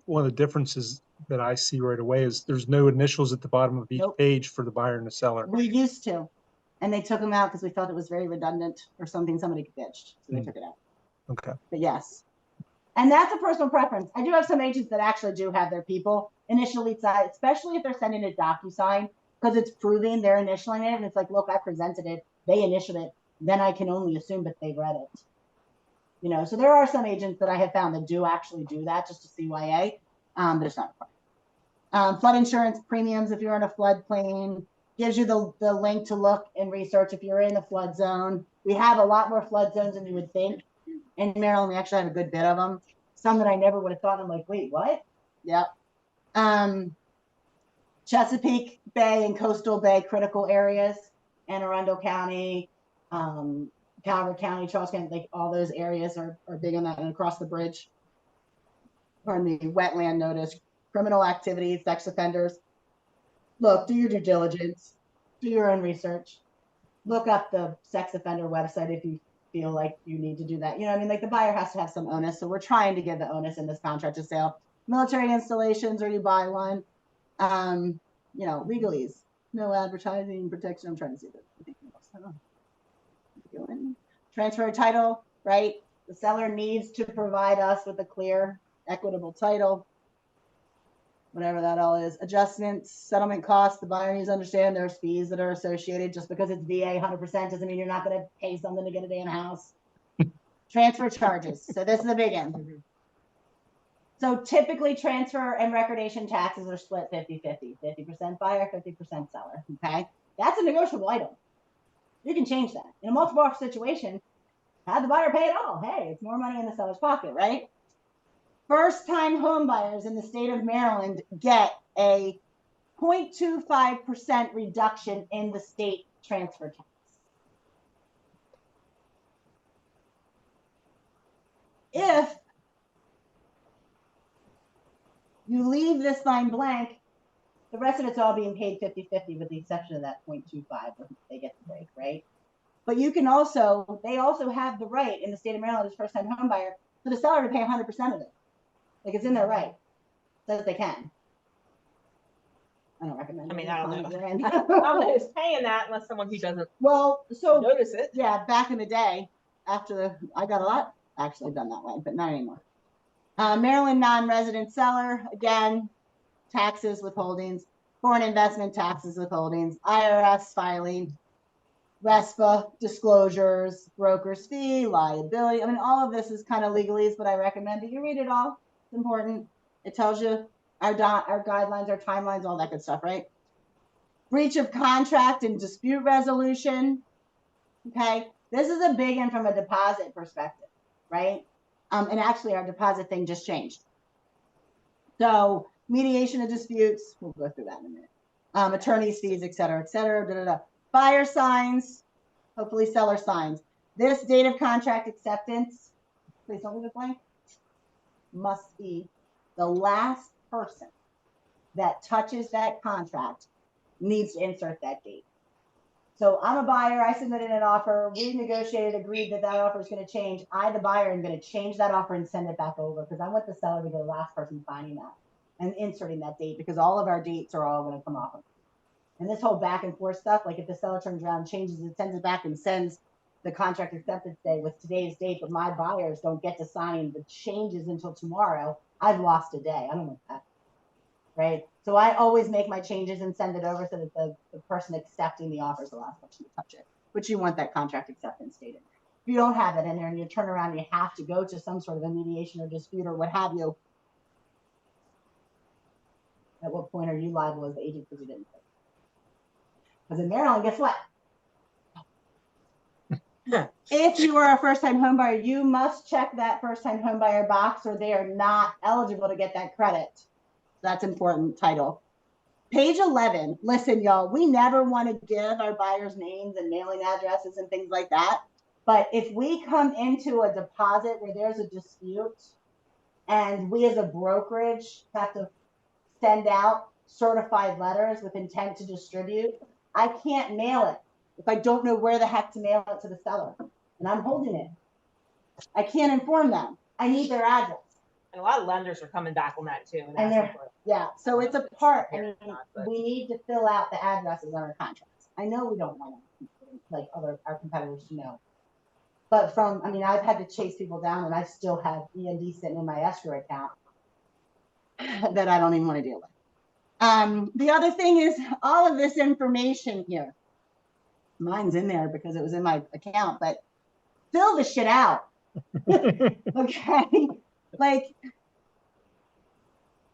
one of the differences that I see right away is there's no initials at the bottom of each page for the buyer and the seller. We used to, and they took them out because we felt it was very redundant or something somebody bitched, so they took it out. Okay. But yes, and that's a personal preference. I do have some agents that actually do have their people initially sign, especially if they're sending a DocuSign, because it's proving they're initialing it, and it's like, look, I presented it, they initialed it, then I can only assume that they read it. You know, so there are some agents that I have found that do actually do that just to CYA, but it's not required. Flood insurance premiums, if you're in a floodplain, gives you the link to look and research if you're in the flood zone. We have a lot more flood zones than you would think. In Maryland, we actually have a good bit of them. Some that I never would have thought. I'm like, wait, what? Yep. Chesapeake Bay and Coastal Bay critical areas, Anne Arundel County, Calvert County, Charles County, like all those areas are big on that, and across the bridge. Pardon me, wetland notice, criminal activities, sex offenders. Look, do your due diligence, do your own research. Look up the sex offender website if you feel like you need to do that. You know what I mean? Like the buyer has to have some onus, so we're trying to give the onus in this contract to sale. Military installations, or you buy one. You know, legalese, no advertising protection. I'm trying to see this. Transfer title, right? The seller needs to provide us with a clear, equitable title, whatever that all is. Adjustments, settlement costs, the buyer needs to understand there's fees that are associated. Just because it's VA 100% doesn't mean you're not going to pay something to get a damn house. Transfer charges. So this is the big end. So typically transfer and recordation taxes are split 50-50. 50% buyer, 50% seller, okay? That's a negotiable item. You can change that. In a multiple offer situation, have the buyer pay it all. Hey, it's more money in the seller's pocket, right? First-time home buyers in the state of Maryland get a 0.25% reduction in the state transfer tax. If you leave this line blank, the rest of it's all being paid 50-50 with the exception of that 0.25 where they get the break, right? But you can also, they also have the right in the state of Maryland as first-time home buyer for the seller to pay 100% of it. Like it's in their right, so that they can. I don't recommend. I mean, I don't know. know. I don't know who's paying that unless someone who doesn't notice it. Yeah, back in the day, I got a lot actually done that way, but not anymore. Maryland non-resident seller, again, taxes, withholdings, foreign investment taxes, withholdings, IRS filing. RESPA, disclosures, broker's fee, liability. I mean, all of this is kind of legalese, but I recommend that you read it all. It's important. It tells you our guidelines, our timelines, all that good stuff, right? Breach of contract and dispute resolution. Okay, this is a big one from a deposit perspective, right? And actually, our deposit thing just changed. So mediation of disputes, we'll go through that in a minute. Attorney's fees, et cetera, et cetera. Da, da, da. Buyer signs, hopefully seller signs. This date of contract acceptance, please don't leave it blank, must be the last person that touches that contract needs to insert that date. So I'm a buyer, I submitted an offer, we negotiated, agreed that that offer is going to change. I, the buyer, am going to change that offer and send it back over because I want the seller to be the last person signing that and inserting that date because all of our dates are all going to come off of it. And this whole back and forth stuff, like if the seller turns around, changes it, sends it back and sends the contract acceptance day with today's date, but my buyers don't get to sign the changes until tomorrow, I've lost a day. I don't want that. Right? So I always make my changes and send it over so that the person accepting the offer is the last person to touch it. But you want that contract acceptance date in there. If you don't have it in there and you turn around and you have to go to some sort of a mediation or dispute or what have you, at what point are you liable as the agent because you didn't pay? Because in Maryland, guess what? If you are a first-time home buyer, you must check that first-time home buyer box or they are not eligible to get that credit. That's important title. Page 11, listen, y'all, we never want to give our buyers names and mailing addresses and things like that. But if we come into a deposit where there's a dispute and we as a brokerage have to send out certified letters with intent to distribute, I can't mail it if I don't know where the heck to mail it to the seller. And I'm holding it. I can't inform them. I need their address. And a lot of lenders are coming back on that too. And they're, yeah, so it's a part. I mean, we need to fill out the addresses on our contracts. I know we don't want to, like our competitors to know. But from, I mean, I've had to chase people down and I still have E&D sitting in my escrow account that I don't even want to deal with. The other thing is all of this information here. Mine's in there because it was in my account, but fill the shit out. Okay? Like,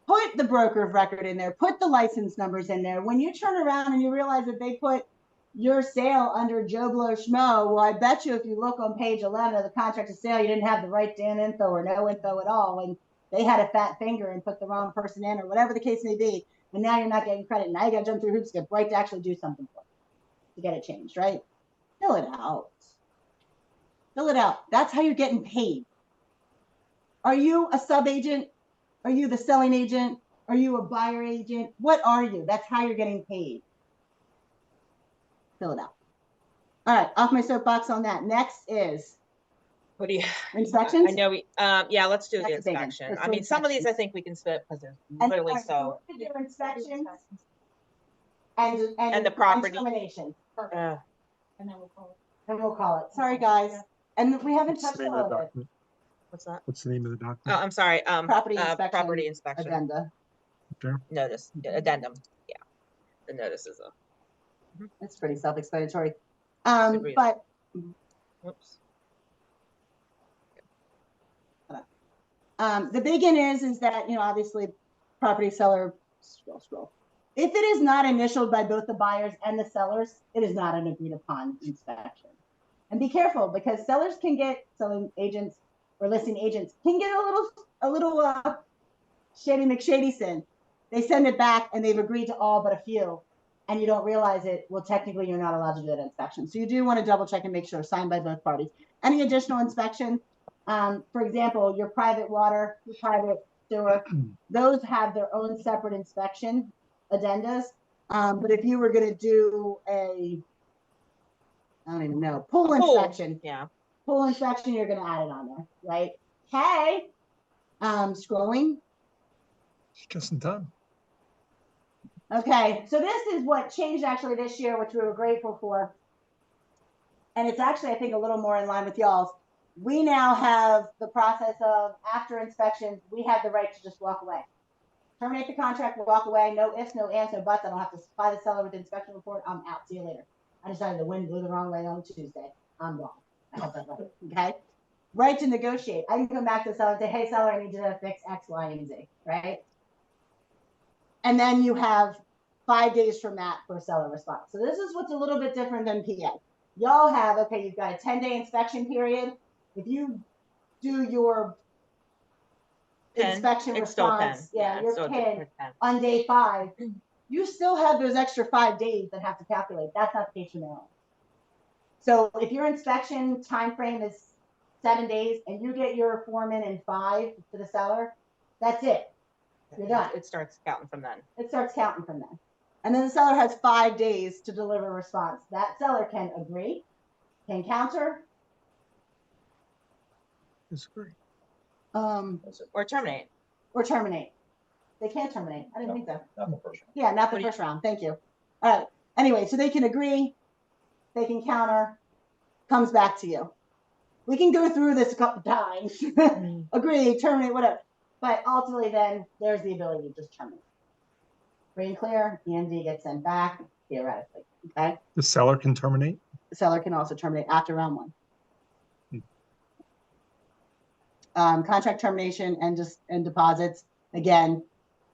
put the broker of record in there, put the license numbers in there. When you turn around and you realize that they put your sale under Joe Blow Schmo, well, I bet you if you look on page 11 of the contract of sale, you didn't have the right damn info or no info at all. And they had a fat finger and put the wrong person in or whatever the case may be. And now you're not getting credit. Now you got to jump through hoops to get Bright to actually do something for you to get it changed, right? Fill it out. Fill it out. That's how you're getting paid. Are you a sub agent? Are you the selling agent? Are you a buyer agent? What are you? That's how you're getting paid. Fill it out. All right, off my soapbox on that. Next is what do you inspections? I know we yeah, let's do the That's a big one. inspection. Let's I do mean some of these I inspections. think we can skip because they're And literally so do inspections and the property. termination. uh, And then we'll call it. And we'll call it. Sorry, guys. And we haven't What's the touched name all of the of it. document? what's that? What's the name of the Oh, document? I'm sorry. Property inspection. Property inspection Addenda. Okay. notice addendum. Yeah, the notice is a. It's pretty self-explanatory. Agreed. But Whoops. the big one is that, you know, obviously property seller, scroll. If it is not initialed by both the buyers and the sellers, it is not an agreed upon inspection. And be careful because sellers can get, selling agents or listing agents can get a little shady McShadyson. They send it back and they've agreed to all but a few and you don't realize it. Well, technically you're not allowed to do that inspection. So you do want to double check and make sure signed by both parties. Any additional inspection, for example, your private water, your private sewer, those have their own separate inspection addendas. But if you were going to do a, I don't even know, pool inspection. Yeah. Pool inspection, you're going to add it on there, right? Okay. Scrolling. Just in time. Okay, so this is what changed actually this year, which we were grateful for. And it's actually, I think, a little more in line with y'all's. We now have the process of after inspections, we have the right to just walk away. Terminate the contract and walk away. No ifs, no ands, no buts. I don't have to supply the seller with the inspection report. I'm out. See you later. I decided the wind blew the wrong way on Tuesday. I'm wrong. I have that right. Okay. Right to negotiate. I can come back to the seller and say, hey, seller, I need you to fix X, Y, and Z. Right. And then you have 5 days from that for seller response. So this is what's a little bit different than PA. Y'all have, okay, you've got a 10-day inspection period. If you do your inspection It's still 10. response, yeah, your still PIN 10. on day 5, you still have those extra 5 days that have to calculate. That's not the case for Maryland. So if your inspection time frame is 7 days and you get your form in 5 to the seller, that's it. You're done. It starts counting from then. It starts counting from then. And then the seller has 5 days to deliver a response. That seller can agree, can counter, Disagree. Or terminate. or terminate. They can't terminate. I didn't think so. Not the first one. Yeah, not the What do you- first round. Thank you. All right. Anyway, so they can agree, they can counter, comes back to you. We can go through this a couple times. Agree, terminate, whatever. But ultimately, then there's the ability to just terminate. Free and clear, EMD gets sent back, theoretically. Okay. The seller can terminate. The seller can also terminate after round 1. Contract termination and deposits. Again,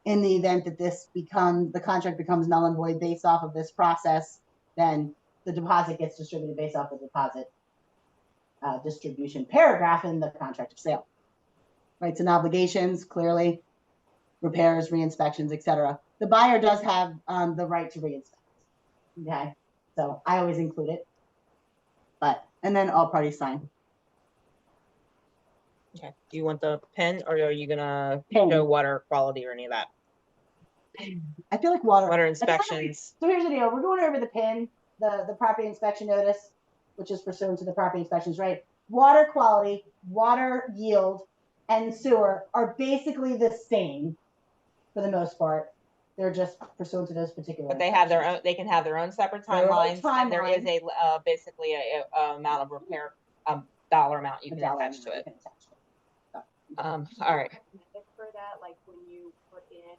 in the event that the contract becomes null and void based off of this process, then the deposit gets distributed based off the deposit distribution paragraph in the contract of sale. Rights and obligations, clearly, repairs, re-inspections, etc. The buyer does have the right to re-inspect. Okay, so I always include it. And then all parties sign. Okay. Do you want the PIN, or are you gonna PIN. show water quality or any of that? I feel like water. Water it's kind of like- inspections. So here's the deal. We're going over the PIN, the property inspection notice, which is pursuant to the property inspections, right? Water quality, water yield, and sewer are basically the same for the most part. They're just pursuant to those particular. But they have their own. They can have their own separate Their own timelines, and there is timeline. a basically a amount of repair dollar amount you A can dollar attach to amount it. you can attach to it. All right. Recommended for that, like when you put in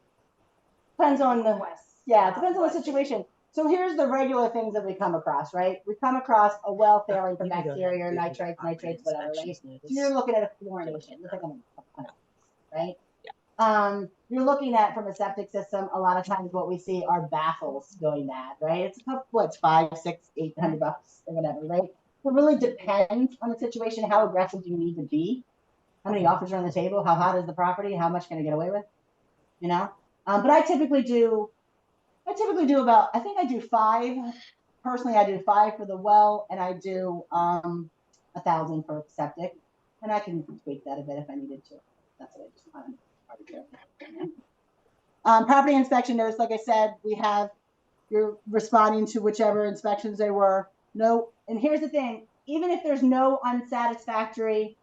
Depends on the. requests. Yeah, it depends on the what they- situation. So here's the regular things that we come across, right? We come across a well failing from bacteria, nitrites, whatever, right? So you're looking at a fluorination. You're thinking of, right? Yeah. You're looking at from a septic system. A lot of times, what we see are baffles going bad, right? It's a couple, what's $500, $600, $800 or whatever, right? It really depends on the situation. How aggressive do you need to be? How many offers are on the table? How hot is the property? How much can I get away with? You know. But I typically do about, I think I do 5. Personally, I do 5 for the well, and I do 1,000 for septic, and I can tweak that a bit if I needed to. That's what I just wanted. Property inspection notice, like I said, you're responding to whichever inspections they were. No, and here's the thing: even if there's no unsatisfactory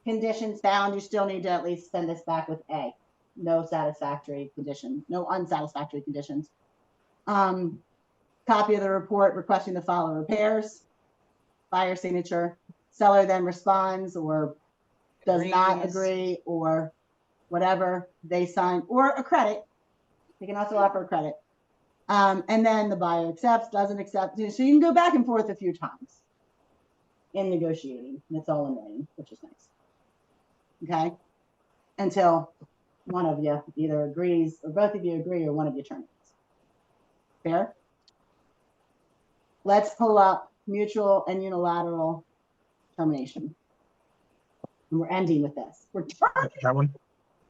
conditions found, you still need to at least send this back with A. No satisfactory conditions, no unsatisfactory conditions. Copy of the report requesting the following repairs, buyer signature, seller then responds or does not Agrees. agree or whatever, they sign, or a credit. They can also offer a credit. And then the buyer accepts, doesn't accept. So you can go back and forth a few times in negotiating, and it's all in writing, which is nice. Okay? Until one of you either agrees, or both of you agree, or one of you terminates. Fair? Let's pull up mutual and unilateral termination. And we're ending with this. We're That one.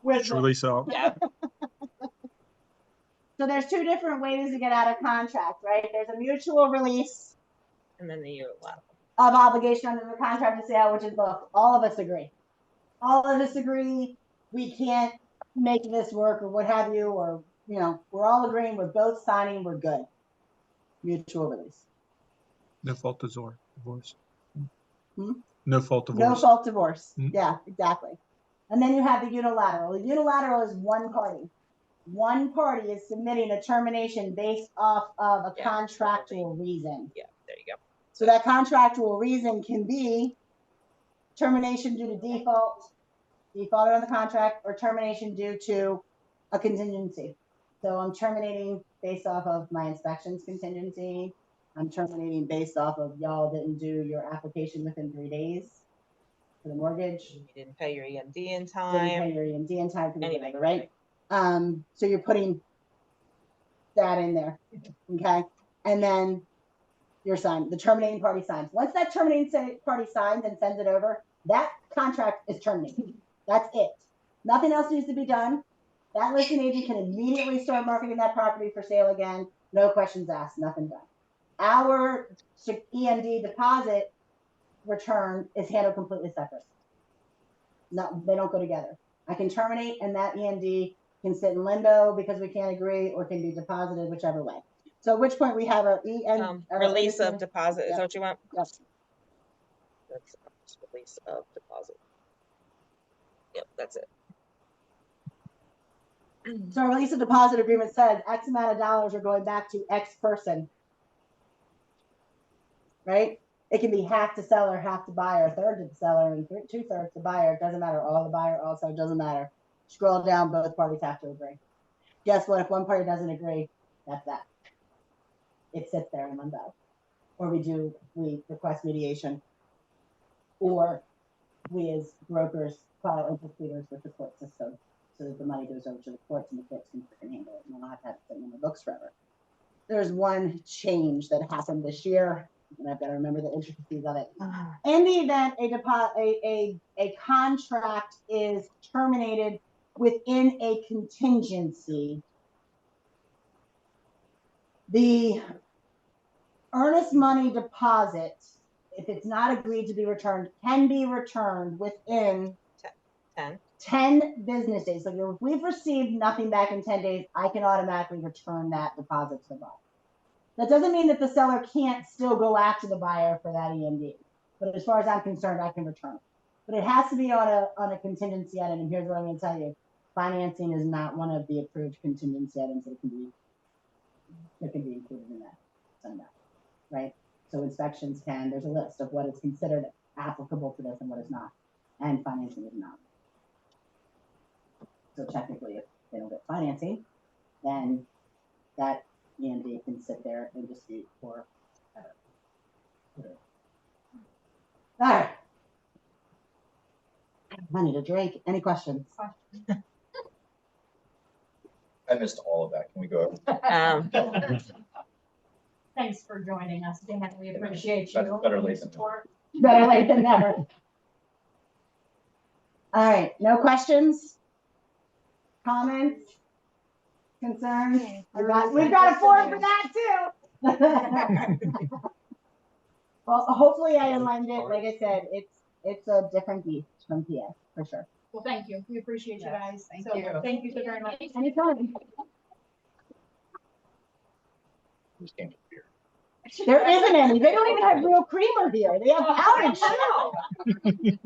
with Truly so. Yeah. So there's 2 different ways to get out of contract, right? There's a mutual release And then the unilateral. of obligation under the contract of sale, which is, look, all of us agree. All of us agree we can't make this work or what have you, or, you know, we're all agreeing, we're both signing, we're good. Mutual release. No fault divorce. Hmm? No fault No divorce. fault divorce. Hmm. Yeah, exactly. And then you have the unilateral. The unilateral is one party. One party is submitting a termination based off of a Yeah. contractual reason. Yeah. There you go. So that contractual reason can be termination due to defaulted on the contract, or termination due to a contingency. So I'm terminating based off of my inspections contingency, I'm terminating based off of y'all didn't do your application within 3 days for the mortgage. You didn't pay your EMD in Didn't pay time. your EMD in time for the Anything, whatever, right? So you're putting that in there, okay? And then your sign, the terminating party signs. Once that terminating party signs and sends it over, that contract is terminated. That's it. Nothing else needs to be done. That listing agent can immediately start marketing that property for sale again. No questions asked, nothing done. Our EMD deposit return is handled completely separate. No, they don't go together. I can terminate and that EMD can sit in limbo because we can't agree, or can be deposited, whichever way. So at which point we have our Release of deposit, is Yep. that what you want? Yep. That's release of deposit. Yep, that's it. So our release of deposit agreement says X amount of dollars are going back to X person, right? It can be half to seller, half to buyer, a third to the seller, and 2/3 to buyer. It doesn't matter. All the buyer, also doesn't matter. Scroll down, both parties have to agree. Guess what? If one party doesn't agree, that's that. It sits there in limbo. Or we request mediation, or we as brokers file interest pleaders with the court system so that the money goes over to the courts and the courts can handle it, and we'll not have to have it sitting in the books forever. There's one change that happened this year, and I've got to remember the intricacies of it. In the event a contract is terminated within a contingency, the earnest money deposit, if it's not agreed to be returned, can be returned within 10 business days. So if we've received nothing back in 10 days, I can automatically return that deposit to the buyer. That doesn't mean that the seller can't still go after the buyer for that EMD. But as far as I'm concerned, I can return it. But it has to be on a contingency item. And here's what I'm going to tell you. Financing is not one of the approved contingency items that can be included in that send out, right? So inspections there's a list of what is considered applicable to this and what is not. And financing is not. So technically, if they don't get financing, then that EMD can sit there and dispute for ever. All right. I need a drink. Any questions? I missed all of that. Can we go over? Thanks for joining us, Dan. We appreciate you. Better late than never. Better late than never. All right. No questions? Comments? Concerns? We've got a form for that too. Well, hopefully I aligned it. Like I said, it's a different beast from PA for sure. Well, thank you. We appreciate you guys. Thank So, you. Thank you so very much. Anytime. Just came to beer. There isn't any. They don't even have real creamer here. They have powdered sugar.